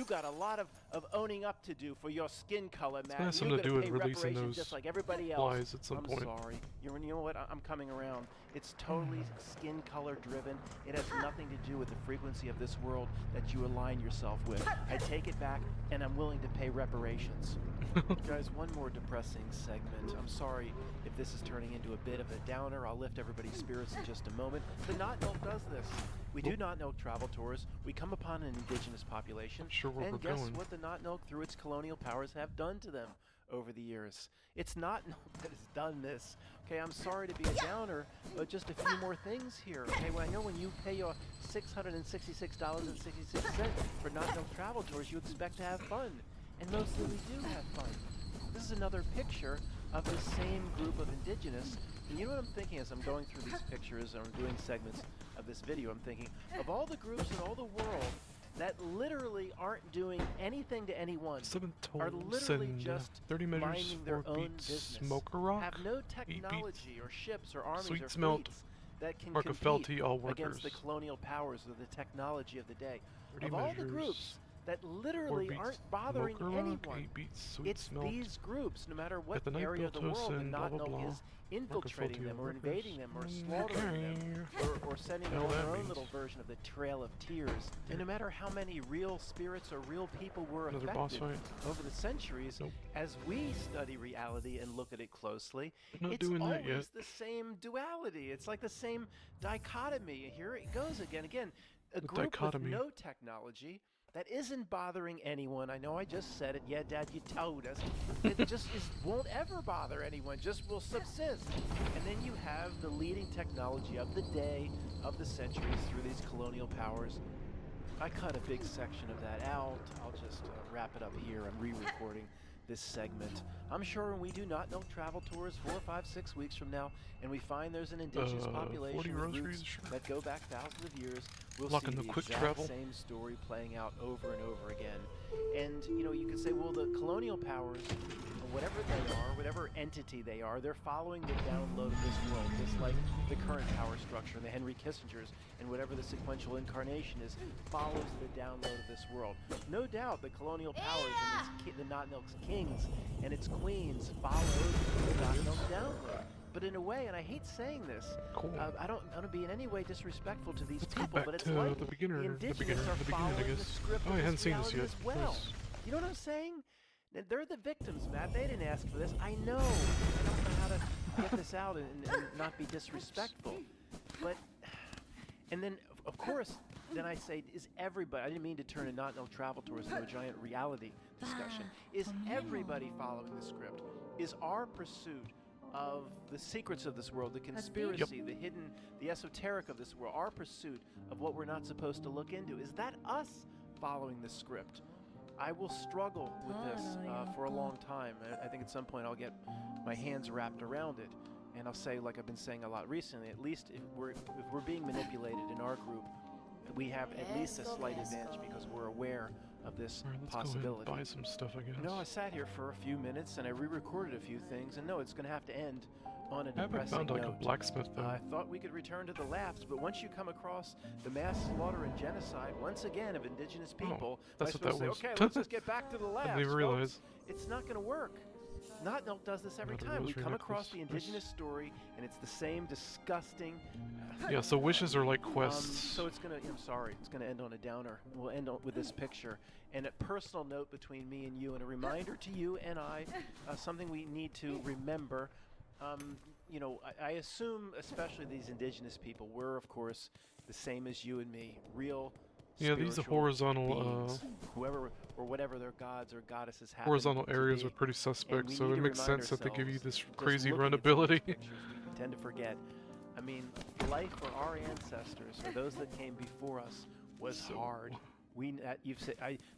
E: got a lot of owning up to do for your skin color, Matt.
A: has
E: You're
A: something to
E: gonna
A: do with
E: pay
A: releasing
E: reparations
A: those
E: just like everybody else.
A: flies at some
E: I'm
A: point.
E: sorry. You know what? I'm coming around. It's totally skin color driven. It has nothing to do with the frequency of this world that you align yourself with. I take it back, and I'm willing to pay reparations. Guys, one more depressing segment. I'm sorry if this is turning into a bit of a downer. I'll lift everybody's spirits in just a moment. The Not Milk does this. We do Not Milk travel tours. We come upon an indigenous population.
A: Sure where
E: and
A: we're
E: guess
A: going.
E: what the Not Milk, through its colonial powers, have done to them over the years. It's Not Milk that has done this. Okay, I'm sorry to be a downer, but just a few more things here. Okay, well, I know when you pay your $666.66 for Not Milk travel tours, you expect to have fun. And mostly we do have fun. This is another picture of the same group of indigenous. And you know what I'm thinking as I'm going through these pictures and I'm doing segments of this video? I'm thinking, of all the groups in all the world that literally aren't doing anything to anyone,
A: 7
E: are
A: tones
E: literally
A: and
E: just
A: 30 measures,
E: minding their
A: 4
E: own
A: beats,
E: business,
A: smoker rock,
E: have no
A: 8 beats,
E: technology or ships or armies
A: sweet
E: or
A: smelt,
E: fleets that can
A: mark of
E: compete
A: felty, all
E: against
A: workers.
E: the colonial powers or the technology of the day.
A: 30
E: Of all the
A: measures,
E: groups that
A: 4
E: literally
A: beats,
E: aren't bothering
A: smoker rock,
E: anyone,
A: 8 beats, sweet
E: it's
A: smelt,
E: these groups, no matter what
A: Got the night
E: area of the
A: Biltos
E: world,
A: and
E: that
A: blah, blah,
E: Knock
A: blah.
E: is infiltrating them or
A: workers.
E: invading them or slaughtering them or sending them
A: Hell,
E: on
A: that
E: their own
A: means.
E: little version of the Trail of Tears. And no matter how many real spirits or real people were
A: Another boss
E: affected
A: fight.
E: over the centuries,
A: Nope.
E: as we study reality and look at it closely,
A: Not
E: it's
A: doing that
E: always
A: yet.
E: the same duality. It's like the same dichotomy. Here it goes again. A
A: The
E: group
A: dichotomy.
E: with no technology that isn't bothering anyone. I know I just said it. Yeah, Dad, you told us. It just won't ever bother anyone. Just will subsist. And then you have the leading technology of the day, of the centuries, through these colonial powers. I cut a big section of that out. I'll just wrap it up here. I'm re-recording this segment. I'm sure when we do Not Milk travel tours 4, 5, 6 weeks from now, and we find there's an indigenous
A: 40
E: population with
A: rosaries,
E: roots
A: sure.
E: that go back thousands of years, we'll
A: Locking
E: see
A: the
E: the
A: quick
E: exact
A: travel.
E: same story playing out over and over again. And you could say, well, the colonial powers, whatever they are, whatever entity they are, they're following the download of this world, just like the current power structure, the Henry Kissingers, and whatever the sequential incarnation is, follows the download of this world. No doubt the colonial powers and the Not Milk's kings and its queens followed the Not Milk download. But in a way, and I hate saying this,
A: Cool.
E: I don't want to be in any way disrespectful to these
A: Let's go
E: people,
A: back
E: but it's
A: to
E: like
A: the beginner,
E: the
A: the
E: indigenous
A: beginner,
E: are
A: the beginning, I
E: following the
A: guess.
E: script
A: Oh,
E: of
A: I
E: this
A: hadn't seen this
E: reality
A: yet.
E: as well.
A: Nice.
E: You know what I'm saying? They're the victims, Matt. They didn't ask for this. I know. I don't know how to get this out and not be disrespectful. But, and then, of course, then I say, is everybody, I didn't mean to turn a Not No Travel Tours into a giant reality discussion. Is everybody following the script? Is our pursuit of the secrets of this world, the conspiracy, the hidden, the esoteric of this world, our pursuit of what we're not supposed to look into, is that us following the script? I will struggle with this for a long time. I think at some point I'll get my hands wrapped around it, and I'll say, like I've been saying a lot recently, at least if we're being manipulated in our group, we have at least a slight advantage because we're aware of this
A: Alright, let's
E: possibility.
A: go ahead and buy some stuff, I guess.
E: You know, I sat here for a few minutes and I re-recorded a few things, and no, it's going to have to end on a
A: I haven't
E: depressing
A: found like
E: note.
A: a blacksmith though.
E: I thought we could return to the laughs, but once you come across the mass slaughter and genocide, once again, of indigenous people,
A: that's
E: am I
A: what that
E: supposed to say,
A: was.
E: okay, let's just get back to the laughs,
A: I didn't even
E: folks.
A: realize.
E: It's not going to work. Not Milk does this every
A: Another
E: time. We
A: rosary
E: come across
A: necklace.
E: the
A: Nice.
E: indigenous story, and it's the same disgusting...
A: Yeah, so wishes are like quests.
E: So it's gonna. I'm sorry. It's gonna end on a downer. We'll end with this picture and a personal note between me and you, and a reminder to you and I, something we need to remember. You know, I assume, especially these indigenous people, we're of course the same as you and me, real.
A: Yeah, these are
E: spiritual
A: horizontal,
E: beings, whoever or whatever their gods or goddesses happen
A: horizontal
E: to
A: areas
E: be.
A: are pretty
E: And
A: suspect,
E: we
A: so
E: need
A: it
E: to
A: makes
E: remind
A: sense that they give you
E: ourselves,
A: this
E: just
A: crazy
E: looking
A: run
E: at some of
A: ability.
E: these pictures, we tend to forget. I mean, life for our ancestors, or those that came before us, was
A: So-
E: hard. You've said,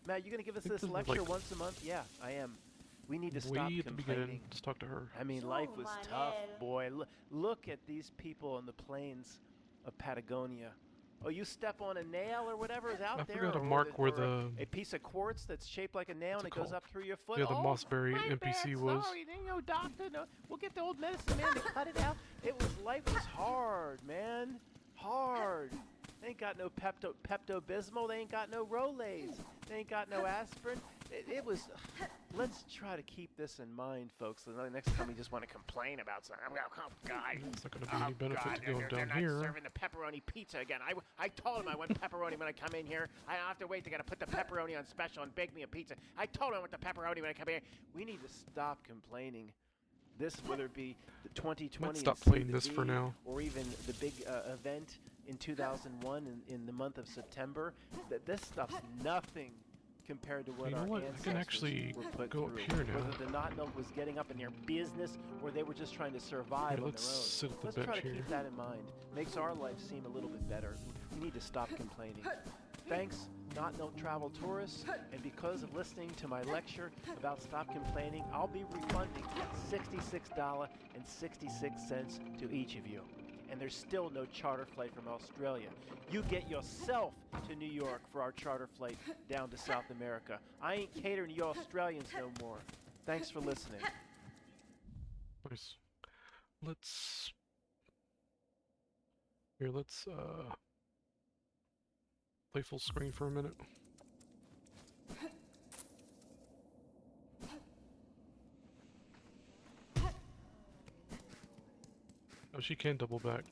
E: Matt, you gonna give us
A: think
E: this
A: this is
E: lecture
A: like
E: once a month? Yeah, I am. We need to stop
A: Way at the
E: complaining.
A: beginning, just talk to her.
E: I mean, life was tough, boy. Look at these people on the plains of Patagonia. Oh, you step on a nail or whatever is out
A: I
E: there,
A: forgot to
E: or
A: mark where
E: a piece of quartz that's shaped like a nail and
A: What's
E: it
A: it
E: goes
A: called?
E: up through your foot.
A: Yeah, the
E: oh,
A: Mossberry
E: my
A: NPC
E: bad,
A: was.
E: Sorry, no, doctor. No, we'll get the old medicine man to cut it out. Life was hard, man. Hard. They ain't got no Pepto-Bismol. They ain't got no Rolaids. They ain't got no aspirin. It was. Let's try to keep this in mind, folks. So the next time we just want to complain about something, I'm going, oh God.
A: It's not going to be any benefit to going
E: they're
A: down
E: not
A: here.
E: serving the pepperoni pizza again. I told him I want pepperoni when I come in here. I don't have to wait. They got to put the pepperoni on special and bake me a pizza. I told him I want the pepperoni when I come in here. We need to stop complaining. This, whether it be the 2020
A: Might stop
E: and C
A: playing
E: to
A: this
E: V,
A: for now.
E: or even the big event in 2001 in the month of September, this stuff's nothing compared to what
A: You know
E: our
A: what? I
E: ancestors
A: can actually
E: were put
A: go up
E: through.
A: here now.
E: Whether the Not Milk was getting up in their business or they were just trying to survive
A: Here,
E: on
A: let's
E: their own.
A: sit at the
E: Let's
A: bench
E: try to
A: here.
E: keep that in mind. Makes our life seem a little bit better. We need to stop complaining. Thanks, Not Milk Travel Tourists, and because of listening to my lecture about stop complaining, I'll be refunding $66.66 to each of you. and there's still no charter flight from Australia. You get yourself to New York for our charter flight down to South America. I ain't catering to you Australians no more. Thanks for listening.
A: Nice. Let's play full screen for a minute. Oh, she can double back.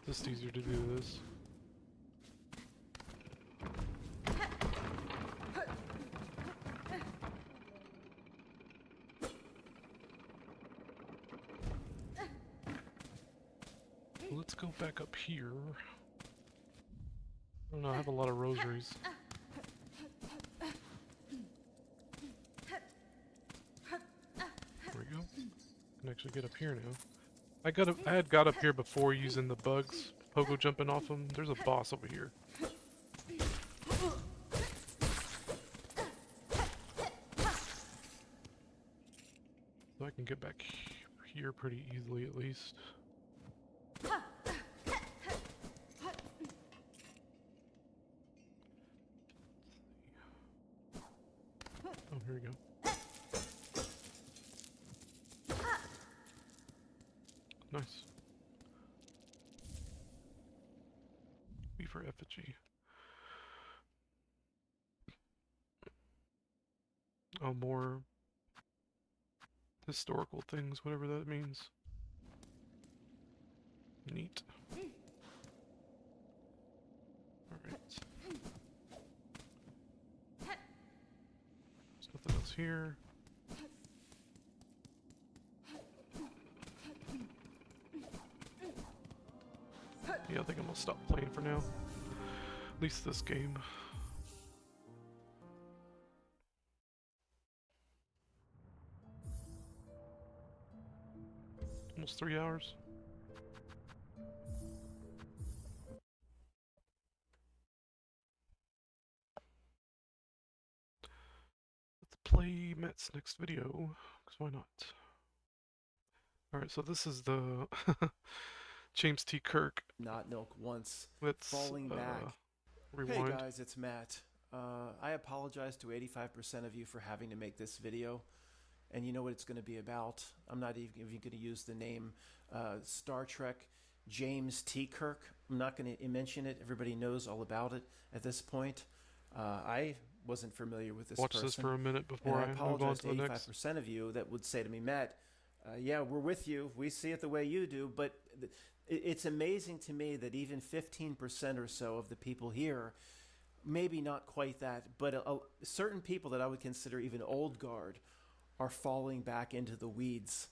A: Just easier to do this. Let's go back up here. I don't know, I have a lot of rosaries. There we go. Can actually get up here now. I had got up here before using the bugs, pogo jumping off them. There's a boss over here. So I can get back here pretty easily at least. Oh, here we go. Nice. B for effigy. Oh, more historical things, whatever that means. Neat. Alright. There's nothing else here. Yeah, I think I'm gonna stop playing for now. At least this game. Almost 3 hours. Let's play Matt's next video, because why not? Alright, so this is the James T. Kirk.
D: Not milk once.
A: Let's
D: Falling back.
A: rewind.
D: Hey guys, it's Matt. I apologize to 85% of you for having to make this video. And you know what it's going to be about. I'm not even going to use the name Star Trek James T. Kirk. I'm not going to mention it. Everybody knows all about it at this point. I wasn't familiar with this
A: Watch
D: person.
A: this for a minute before
D: And I
A: I move on
D: apologize
A: to
D: to
A: the next.
D: 85% of you that would say to me, Matt, yeah, we're with you. We see it the way you do. But it's amazing to me that even 15% or so of the people here, maybe not quite that, but certain people that I would consider even old guard are falling back into the weeds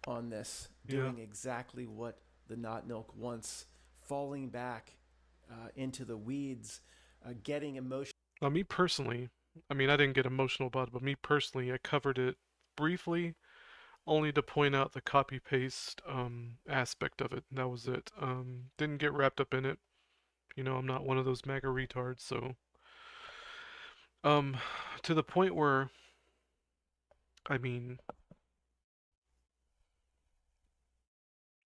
D: on this, doing exactly what the Not Milk wants, falling back into the weeds, getting emotional.
A: Me personally, I mean, I didn't get emotional about it, but me personally, I covered it briefly, only to point out the copy-paste aspect of it. That was it. Didn't get wrapped up in it. You know, I'm not one of those MAGA retards, so... to the point where... I mean,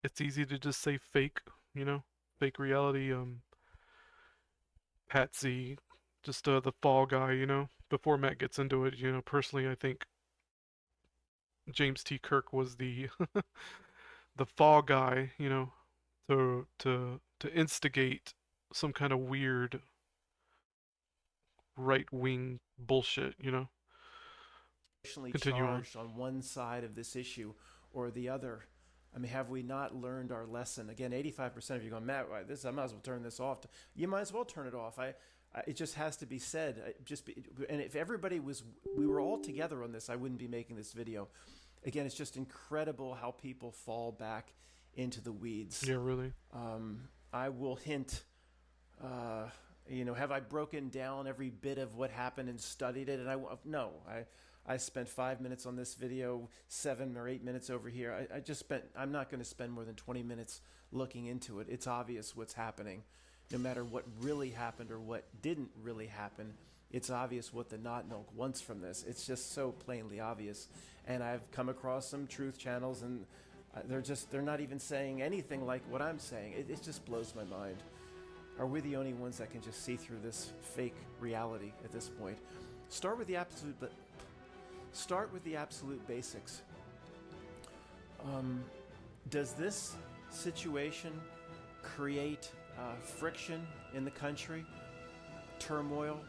A: it's easy to just say fake, you know, fake reality, Patsy, just the fall guy, you know. Before Matt gets into it, you know, personally, I think James T. Kirk was the the fall guy, you know, to instigate some kind of weird right-wing bullshit, you know. Continue
D: Charged on one side of this issue or the other. I mean, have we not learned our lesson? Again, 85% of you going, Matt, I might as well turn this off. You might as well turn it off. It just has to be said. And if everybody we were all together on this, I wouldn't be making this video. Again, it's just incredible how people fall back into the weeds.
A: Yeah, really.
D: I will hint. You know, have I broken down every bit of what happened and studied it? And no. I spent 5 minutes on this video, 7 or 8 minutes over here. I'm not going to spend more than 20 minutes looking into it. It's obvious what's happening. No matter what really happened or what didn't really happen, it's obvious what the Not Milk wants from this. It's just so plainly obvious. And I've come across some truth channels, and They're not even saying anything like what I'm saying. It just blows my mind. Are we the only ones that can just see through this fake reality at this point? Start with the absolute basics. Does this situation create friction in the country? Turmoil?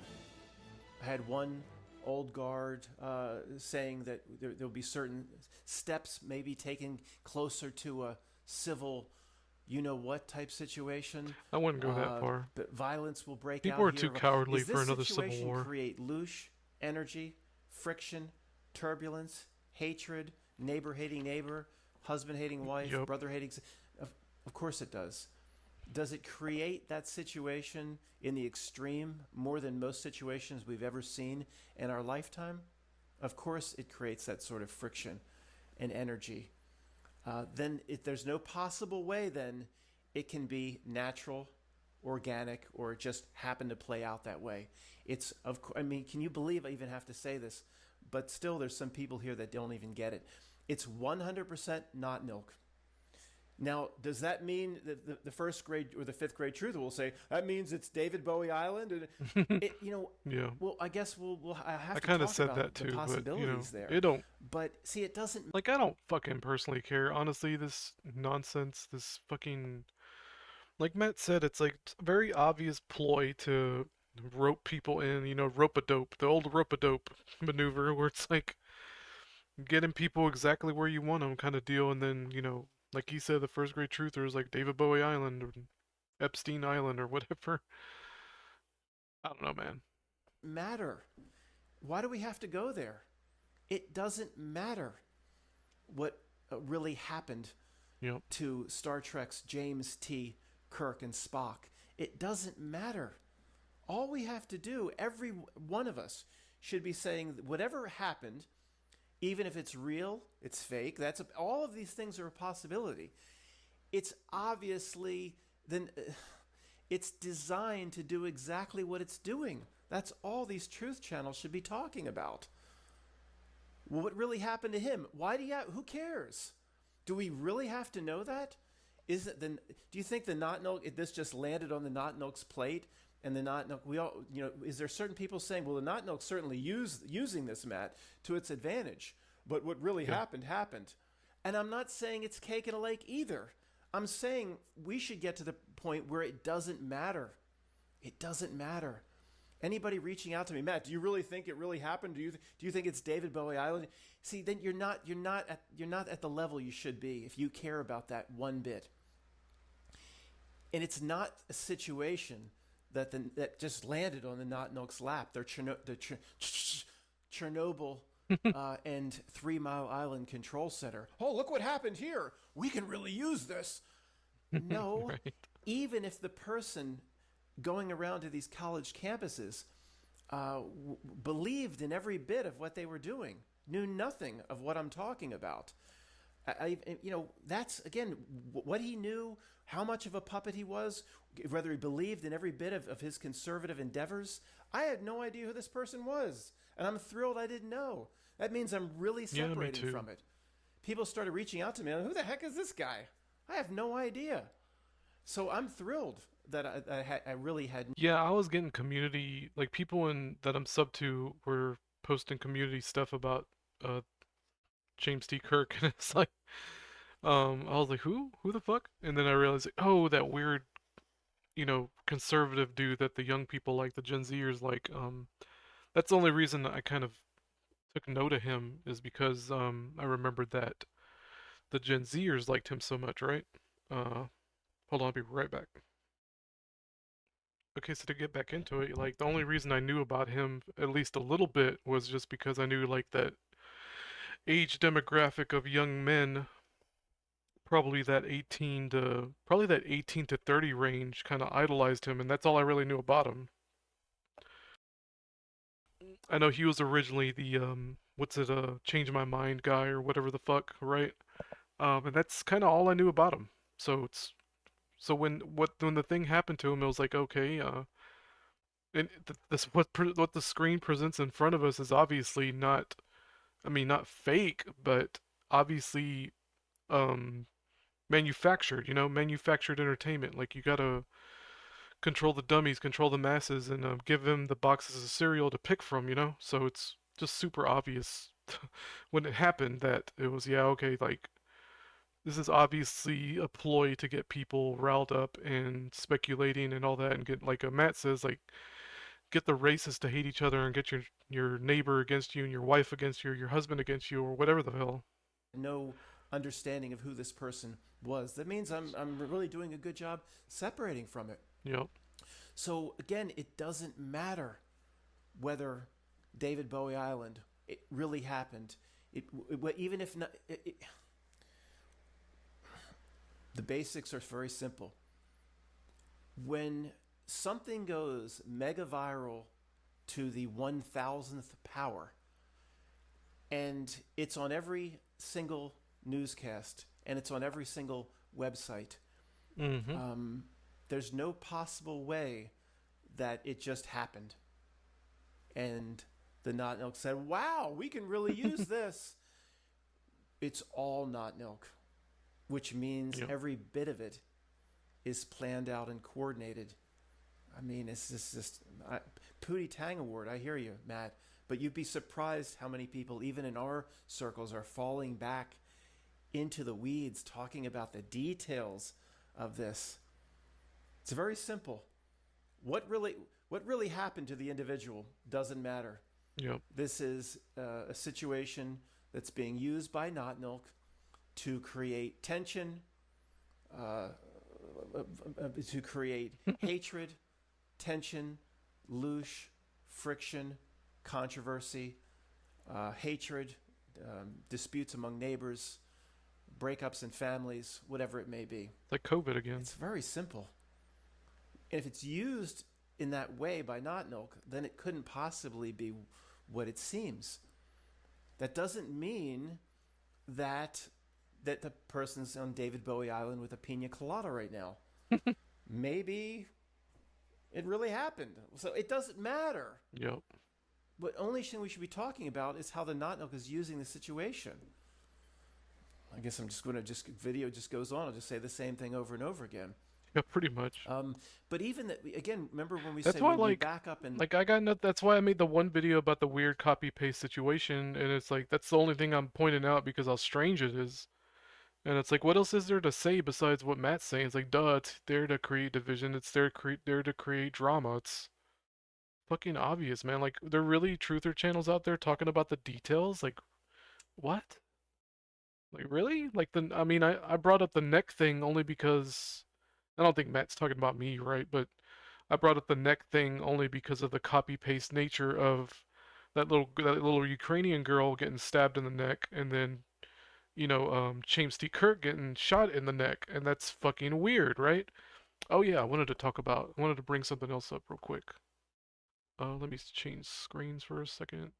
D: I had one old guard saying that there'll be certain steps maybe taken closer to a civil you-know-what type situation.
A: I wouldn't go that far.
D: But violence will break out
A: People are
D: here.
A: too cowardly
D: Is
A: for
D: this
A: another civil
D: situation
A: war.
D: create louche, energy, friction, turbulence, hatred, neighbor hating neighbor, husband hating wife,
A: Yep.
D: brother hating... Of course it does. Does it create that situation in the extreme more than most situations we've ever seen in our lifetime? Of course it creates that sort of friction and energy. Then there's no possible way then it can be natural, organic, or just happen to play out that way. Can you believe I even have to say this? But still there's some people here that don't even get it. It's 100% not milk. Now, does that mean that the first grade or the fifth grade truther will say that means it's David Bowie Island? And
A: Yeah.
D: Well, I guess I have
A: I
D: to
A: kind of
D: talk
A: said
D: about
A: that
D: the
A: too, but
D: possibilities there.
A: it don't.
D: But see, it doesn't.
A: Like, I don't fucking personally care. Honestly, this nonsense, this fucking, like Matt said, it's like a very obvious ploy to rope people in. Rope-a-dope, the old rope-a-dope maneuver, where it's like getting people exactly where you want them, kind of deal, and then like he said, the first grade truther is like David Bowie Island or Epstein Island or whatever. I don't know, man.
D: Matter. Why do we have to go there? It doesn't matter what really happened
A: Yep.
D: to Star Trek's James T. Kirk and Spock. It doesn't matter. All we have to do, every one of us, should be saying whatever happened, even if it's real, it's fake. All of these things are a possibility. It's obviously it's designed to do exactly what it's doing. That's all these truth channels should be talking about. Well, what really happened to him? Who cares? Do we really have to know that? Do you think the Knottnilk, this just landed on the Knottnilk's plate? And the Knottnilk, is there certain people saying, well, the Knottnilk certainly using this, Matt, to its advantage. But what really happened. And I'm not saying it's cake and a lake either. I'm saying we should get to the point where it doesn't matter. It doesn't matter. Anybody reaching out to me, Matt, do you really think it really happened? Do you think it's David Bowie Island? See, then you're not at the level you should be if you care about that one bit. And it's not a situation that just landed on the Knottnilk's lap. They're Chernobyl and 3 Mile Island Control Center. Oh, look what happened here. We can really use this. No,
A: Right.
D: Even if the person going around to these college campuses believed in every bit of what they were doing, knew nothing of what I'm talking about. That's, again, what he knew, how much of a puppet he was, whether he believed in every bit of his conservative endeavors. I had no idea who this person was, and I'm thrilled I didn't know. That means I'm really
A: Yeah, me
D: separating
A: too.
D: from it. People started reaching out to me, who the heck is this guy? I have no idea. So I'm thrilled that I really had...
A: Yeah, I was getting community, like people that I'm sub to were posting community stuff about James T. Kirk, and it's like, I was like, who the fuck? And then I realized, like, oh, that weird, conservative dude that the young people like, the Gen Zers like. That's the only reason I kind of took note of him, is because I remembered that the Gen Zers liked him so much, right? Hold on, I'll be right back. Okay, so to get back into it, like, the only reason I knew about him at least a little bit was just because I knew, like, that age demographic of young men, probably that 18 to 30 range, kind of idolized him, and that's all I really knew about him. I know he was originally the Change My Mind guy or whatever the fuck, right? And that's kind of all I knew about him. So when the thing happened to him, it was like, okay, and what the screen presents in front of us is obviously not, I mean, not fake, but obviously manufactured, manufactured entertainment. Like, you gotta control the dummies, control the masses, and give them the boxes of cereal to pick from, So it's just super obvious when it happened that it was, yeah, okay, like, this is obviously a ploy to get people riled up and speculating and all that, and get, like Matt says, like, get the racists to hate each other and get your neighbor against you and your wife against you or your husband against you or whatever the hell.
D: No understanding of who this person was. That means I'm really doing a good job separating from it.
A: Yep.
D: So again, it doesn't matter whether David Bowie Island it really happened. Even if not, the basics are very simple. When something goes mega viral to the 1,000th power, and it's on every single newscast and it's on every single website, there's no possible way that it just happened. And the Not Milk said, wow, we can really use this. It's all Not Milk, which means every bit of it is planned out and coordinated. I mean, it's just Pootie Tang Award. I hear you, Matt. But you'd be surprised how many people, even in our circles, are falling back into the weeds talking about the details of this. It's very simple. What really happened to the individual doesn't matter.
A: Yep.
D: This is a situation that's being used by Not Milk to create tension, to create hatred, tension, loosh, friction, controversy, hatred, disputes among neighbors, breakups in families, whatever it may be.
A: It's like COVID again.
D: It's very simple. And if it's used in that way by Not Milk, then it couldn't possibly be what it seems. That doesn't mean that the person's on David Bowie Island with a pina colada right now. Maybe it really happened. So it doesn't matter.
A: Yep.
D: But only thing we should be talking about is how the Not Milk is using the situation. I guess I'm just going to video just goes on. I'll just say the same thing over and over again.
A: Yeah, pretty much.
D: But even that, again, remember when we
A: That's
D: say
A: why,
D: when we
A: like,
D: back up and
A: like I got that's why I made the one video about the weird copy paste situation, and it's like that's the only thing I'm pointing out because how strange it is. And it's like, what else is there to say besides what Matt's saying? It's like, duh, it's there to create division. It's there to create drama. It's fucking obvious, man. Like, there are really truther channels out there talking about the details. Like, what? Like, really? Like, I mean, I brought up the neck thing only because I don't think Matt's talking about me, right? But I brought up the neck thing only because of the copy paste nature of that little Ukrainian girl getting stabbed in the neck, and then James T Kirk getting shot in the neck, and that's fucking weird, right? Oh yeah, I wanted to bring something else up real quick. Let me change screens for a second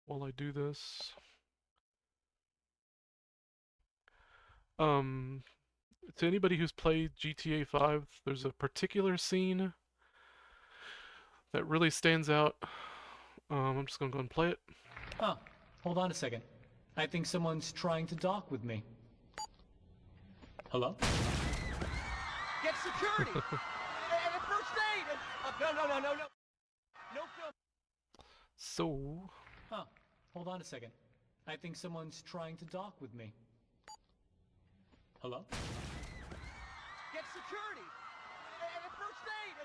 A: while I do this. To anybody who's played GTA 5, there's a particular scene that really stands out. I'm just gonna go and play it.
F: Oh, hold on a second. I think someone's trying to dock with me. Hello?
E: Get security! and first aid! No. No film.
A: So...
F: Oh, hold on a second. I think someone's trying to dock with me. Hello?
E: Get security! And first aid!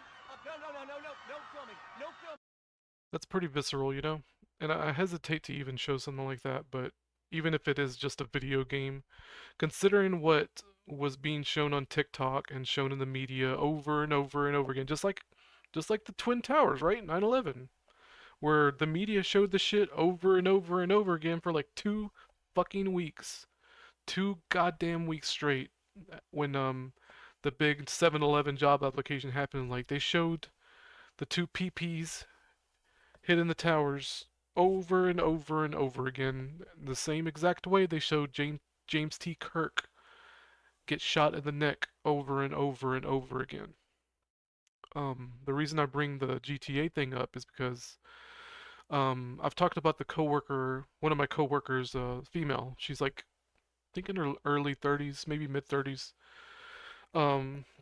E: No filming. No film.
A: That's pretty visceral, And I hesitate to even show something like that, but even if it is just a video game, considering what was being shown on TikTok and shown in the media over and over and over again, just like the Twin Towers, right? 9/11, where the media showed the shit over and over and over again for like 2 fucking weeks. 2 goddamn weeks straight. When the big 7-Eleven job application happened, like, they showed the 2 PPs hitting the towers over and over and over again, the same exact way they showed James T Kirk get shot in the neck over and over and over again. The reason I bring the GTA thing up is because I've talked about one of my coworkers, female. She's like think in her early 30s, maybe mid 30s.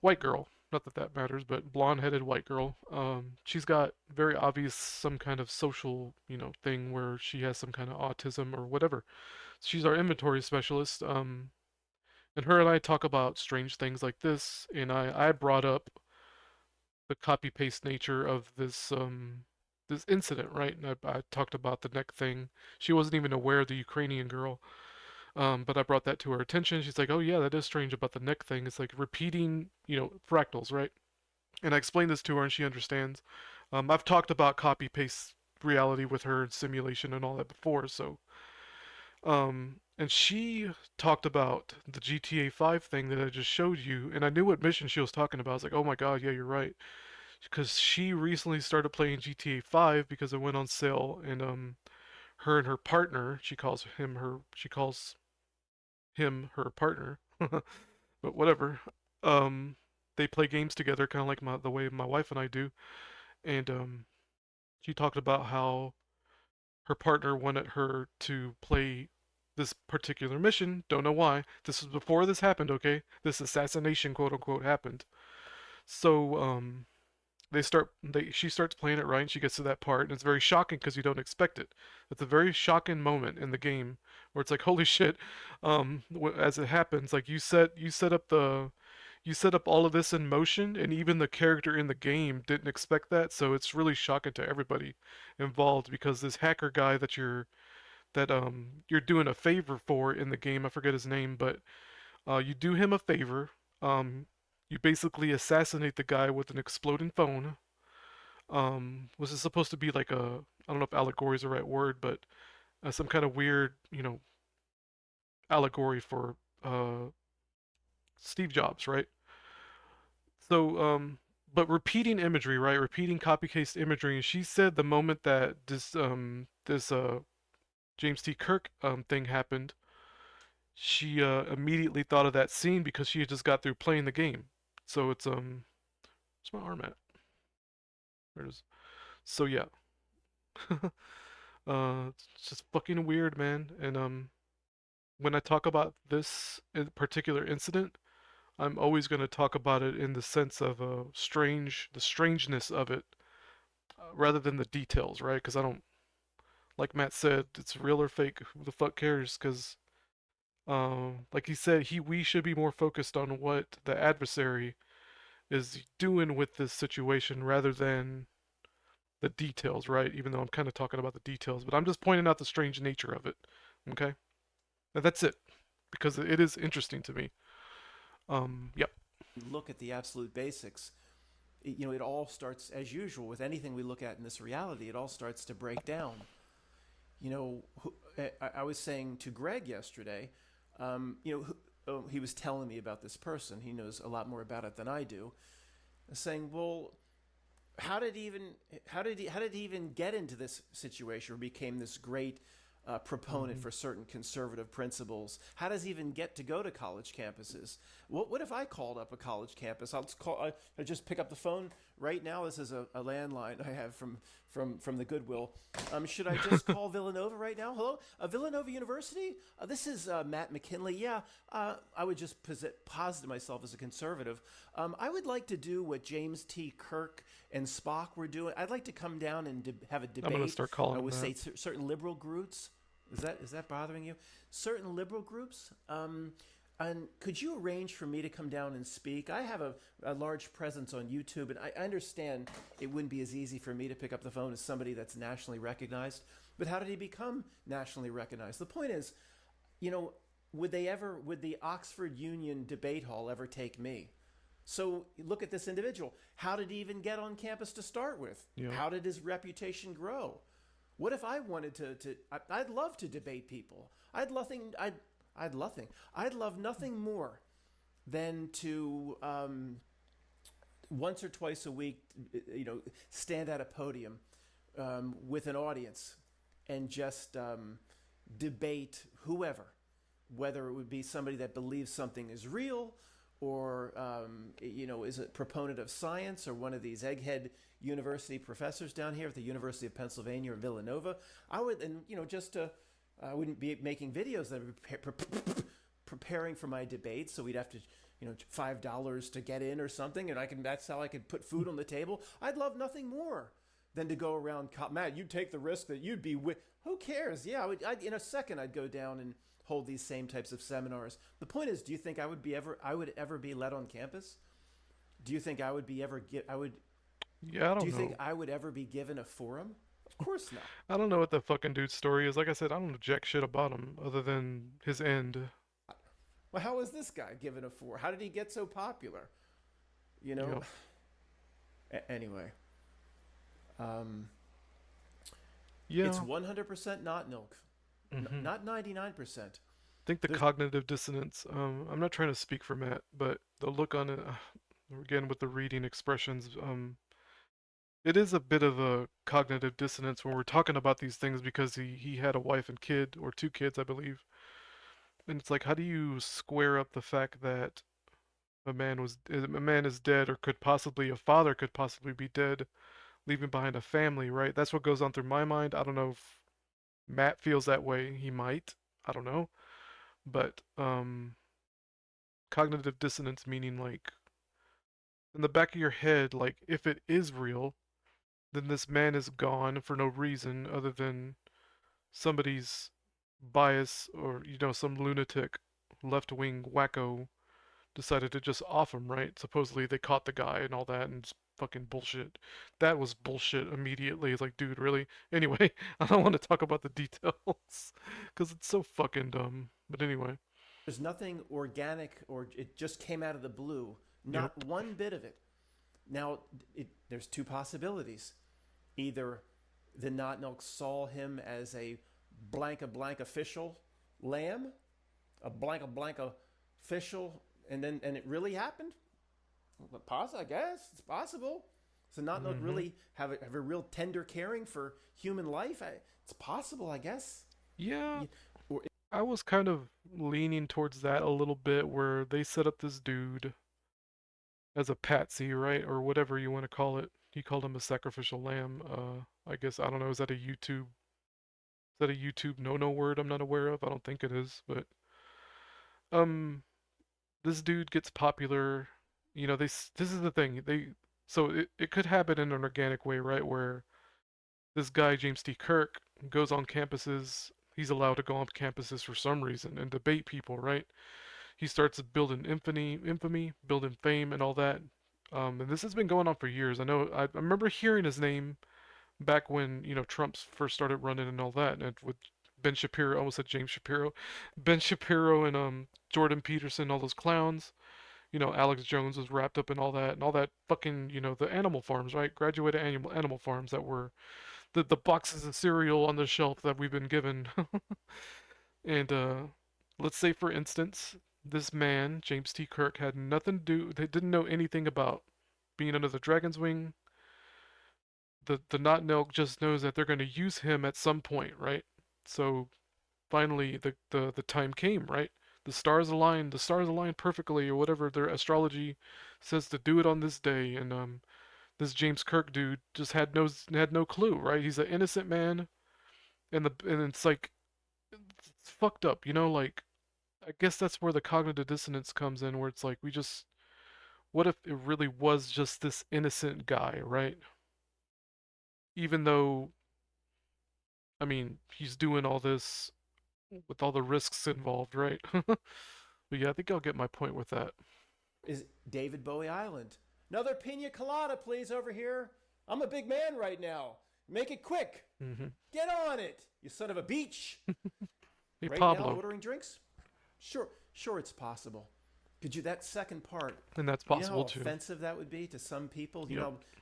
A: White girl. Not that that matters, but blonde-headed white girl. She's got very obvious some kind of social, thing where she has some kind of autism or whatever. She's our inventory specialist. And her and I talk about strange things like this, and I brought up the copy paste nature of this incident, right? And I talked about the neck thing. She wasn't even aware of the Ukrainian girl. But I brought that to her attention. She's like, "Oh yeah, that is strange about the neck thing. It's like repeating, fractals, right?" And I explained this to her, and she understands. I've talked about copy paste reality with her and simulation and all that before, so and she talked about the GTA 5 thing that I just showed you, and I knew what mission she was talking about. I was like, "Oh my god, yeah, you're right," because she recently started playing GTA 5 because it went on sale, and her and her partner, she calls him her partner, but whatever. Um, they play games together, kind of like the way my wife and I do. And she talked about how her partner wanted her to play this particular mission. Don't know why. This was before this happened, okay? This assassination, quote unquote, happened. So she starts playing it right, and she gets to that part, and it's very shocking because you don't expect it. It's a very shocking moment in the game where it's like, holy shit. As it happens, like you set up all of this in motion, and even the character in the game didn't expect that, so it's really shocking to everybody involved, because this hacker guy that you're doing a favor for in the game, I forget his name, but you do him a favor. You basically assassinate the guy with an exploding phone. Was it supposed to be like I don't know if allegory is the right word, but some kind of weird, allegory for Steve Jobs, right? So, but repeating imagery, right? Repeating copy paste imagery. And she said the moment that this James T Kirk thing happened, she immediately thought of that scene because she had just got through playing the game. So it's where's my arm at? There it is. So yeah, it's just fucking weird, man. And when I talk about this particular incident, I'm always going to talk about it in the sense of the strangeness of it, rather than the details, right? Because I don't, like Matt said, it's real or fake. Who the fuck cares? Because, like he said, we should be more focused on what the adversary is doing with this situation rather than the details, right? Even though I'm kind of talking about the details, but I'm just pointing out the strange nature of it. Okay, and that's it, because it is interesting to me. Yep.
D: Look at the absolute basics. It all starts, as usual, with anything we look at in this reality, it all starts to break down. I was saying to Greg yesterday, he was telling me about this person. He knows a lot more about it than I do. Saying, well, how did he even get into this situation, or became this great proponent for certain conservative principles? How does he even get to go to college campuses? What if I called up a college campus? I'll just pick up the phone right now. This is a landline I have from the Goodwill. Should I just call Villanova right now? Hello, Villanova University. This is Matt McKinley. Yeah, I would just posit myself as a conservative. I would like to do what James T. Kirk and Spock were doing. I'd like to come down and have a debate.
A: I'm gonna start calling
D: with,
A: that.
D: say, certain liberal groups. Is that bothering you? Certain liberal groups. And could you arrange for me to come down and speak? I have a large presence on YouTube, and I understand it wouldn't be as easy for me to pick up the phone as somebody that's nationally recognized. But how did he become nationally recognized? The point is, would the Oxford Union debate hall ever take me? So look at this individual. How did he even get on campus to start with?
A: Yeah.
D: How did his reputation grow? What if I wanted to I'd love to debate people. I'd love nothing more than to once or twice a week, stand at a podium with an audience and just debate whoever, whether it would be somebody that believes something is real, or is a proponent of science, or one of these egghead university professors down here at the University of Pennsylvania or Villanova. I wouldn't be making videos that would preparing for my debate, so we'd have to, $5 to get in or something, and that's how I could put food on the table. I'd love nothing more than to go around. Matt, you'd take the risk that you'd be with. Who cares? Yeah, in a second I'd go down and hold these same types of seminars. The point is, do you think I would ever be let on campus? Do you think I would be ever get? I would.
A: Yeah, I don't know.
D: Do you think I would ever be given a forum? Of course not.
A: I don't know what the fucking dude's story is. Like I said, I don't know jack shit about him other than his end.
D: Well, how was this guy given a forum? How did he get so popular?
A: Yep.
D: Anyway.
A: Yeah.
D: It's 100% not milk.
A: Mhm.
D: Not 99%.
A: I think the cognitive dissonance, I'm not trying to speak for Matt, but the look on it, again with the reading expressions, it is a bit of a cognitive dissonance when we're talking about these things because he had a wife and kid, or 2 kids, I believe. And it's like, how do you square up the fact that a man is dead, or a father could possibly be dead, leaving behind a family, right? That's what goes on through my mind. I don't know if Matt feels that way. He might. I don't know. But cognitive dissonance meaning like in the back of your head, like if it is real, then this man is gone for no reason other than somebody's bias, or some lunatic left-wing wacko decided to just off him, right? Supposedly they caught the guy and all that, and it's fucking bullshit. That was bullshit immediately. It's like, dude, really? Anyway, I don't want to talk about the details because it's so fucking dumb. But anyway.
D: There's nothing organic, or it just came out of the blue. Not one bit of it. Now, there's 2 possibilities. Either the Not Milk saw him as a blank official lamb, a blank official, and it really happened. I guess it's possible. So Not Milk really have a real tender caring for human life. It's possible, I guess.
A: Yeah. I was kind of leaning towards that a little bit, where they set up this dude as a patsy, right? Or whatever you want to call it. He called him a sacrificial lamb. I guess, I don't know, is that a YouTube no word I'm not aware of? I don't think it is, but this dude gets popular. This is the thing. So it could happen in an organic way, right? Where this guy, James T. Kirk, goes on campuses. He's allowed to go on campuses for some reason and debate people, right? He starts building infamy, building fame, and all that. And this has been going on for years. I remember hearing his name back when Trump first started running and all that, and with Ben Shapiro, I almost said James Shapiro, Ben Shapiro and Jordan Peterson, all those clowns. Alex Jones was wrapped up in all that, and all that fucking the animal farms, right? Graduated animal farms that were the boxes of cereal on the shelf that we've been given. And let's say, for instance, this man, James T. Kirk, had nothing to do. They didn't know anything about being under the dragon's wing. The Not Milk just knows that they're going to use him at some point, right? So finally, the time came, right? The stars aligned perfectly, or whatever their astrology says to do it on this day. And this James Kirk dude just had no clue, right? He's an innocent man, and it's like, it's fucked up, like, I guess that's where the cognitive dissonance comes in, where it's like, what if it really was just this innocent guy, right? Even though, I mean, he's doing all this with all the risks involved, right? But yeah, I think I'll get my point with that.
D: Is David Bowie Island. Another pina colada, please, over here. I'm a big man right now. Make it quick. Get on it, you son of a beach.
A: Hey,
D: right
A: Pablo.
D: now, ordering drinks? Sure, it's possible. Could you, that second part?
A: And that's possible
D: too. Offensive that would be to some people.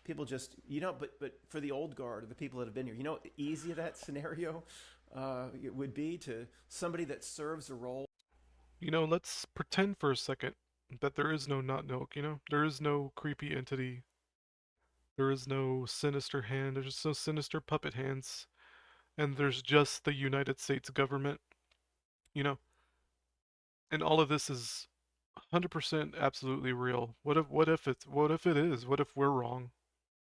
D: People just, but for the old guard, or the people that have been here, how easy that scenario it would be to somebody that serves a role.
A: Let's pretend for a second that there is no Not Milk, there is no creepy entity. There is no sinister hand. There's just no sinister puppet hands. And there's just the United States government, And all of this is 100% absolutely real. What if it is? What if we're wrong?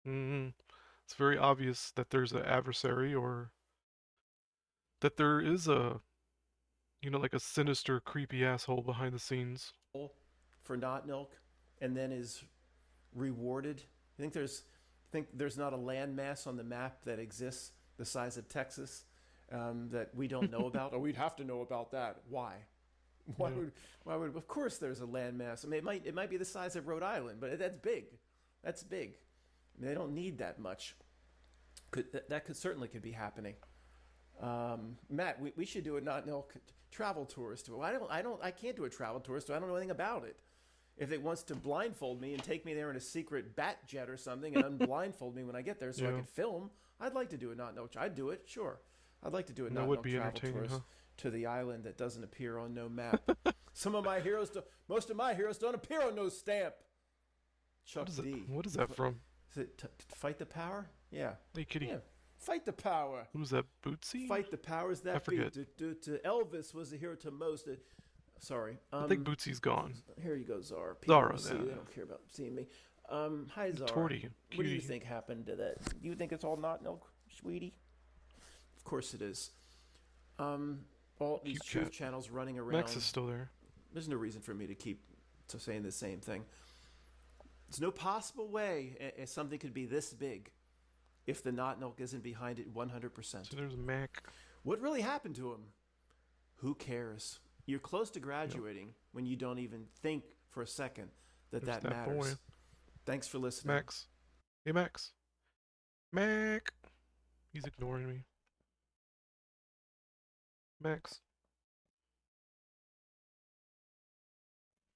A: It's very obvious that there's an adversary, or that there is a you know, like a sinister, creepy asshole behind the scenes.
D: For not milk, and then is rewarded. Think there's not a landmass on the map that exists the size of Texas that we don't know about? Oh, we'd have to know about that. Why? Why would? Of course, there's a landmass. I mean, it might be the size of Rhode Island, but that's big. That's big. I mean, they don't need that much. That could certainly be happening. Matt, we should do a not know travel tourist. I can't do a travel tourist. I don't know anything about it. If it wants to blindfold me and take me there in a secret bat jet or something and unblindfold me when I get there so I could film, I'd like to do a not know. I'd do it, sure. I'd like to do a not know travel tourist to the island that doesn't appear on no map. Most of my heroes don't appear on no stamp. Chuck D.
A: What is that from?
D: Is it Fight the Power? Yeah.
A: Hey, kitty.
D: Yeah. Fight the Power.
A: What was that, Bootsy?
D: Fight the Powers that
A: I forget.
D: To Elvis was the hero to most. Sorry.
A: I think Bootsy's gone.
D: Here you go, Zara.
A: Zara,
D: they don't care about seeing me. Hi, Zara.
A: Torty.
D: What do you think happened to that? Do you think it's all not milk, sweetie? Of course it is. All these truth channels running around.
A: Max is still there.
D: There's no reason for me to keep saying the same thing. There's no possible way something could be this big if the not milk isn't behind it 100%.
A: So there's Mac.
D: What really happened to him? Who cares? You're close to graduating when you don't even think for a second that matters.
A: Boy.
D: Thanks for listening.
A: Max. Hey, Max. Mac. He's ignoring me. Max.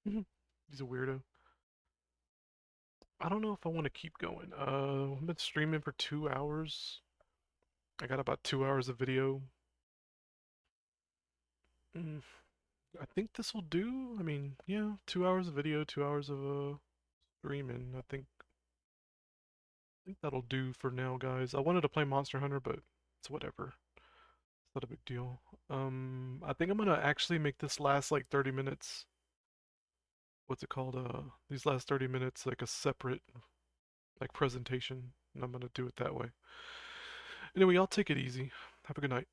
A: He's a weirdo. I don't know if I want to keep going. I've been streaming for 2 hours. I got about 2 hours of video. I think this will do. I mean, yeah, 2 hours of video, 2 hours of streaming. I think that'll do for now, guys. I wanted to play Monster Hunter, but it's whatever. It's not a big deal. I think I'm gonna actually make this last like 30 minutes. What's it called? These last 30 minutes like a separate like presentation, and I'm gonna do it that way. Anyway, y'all take it easy. Have a good night.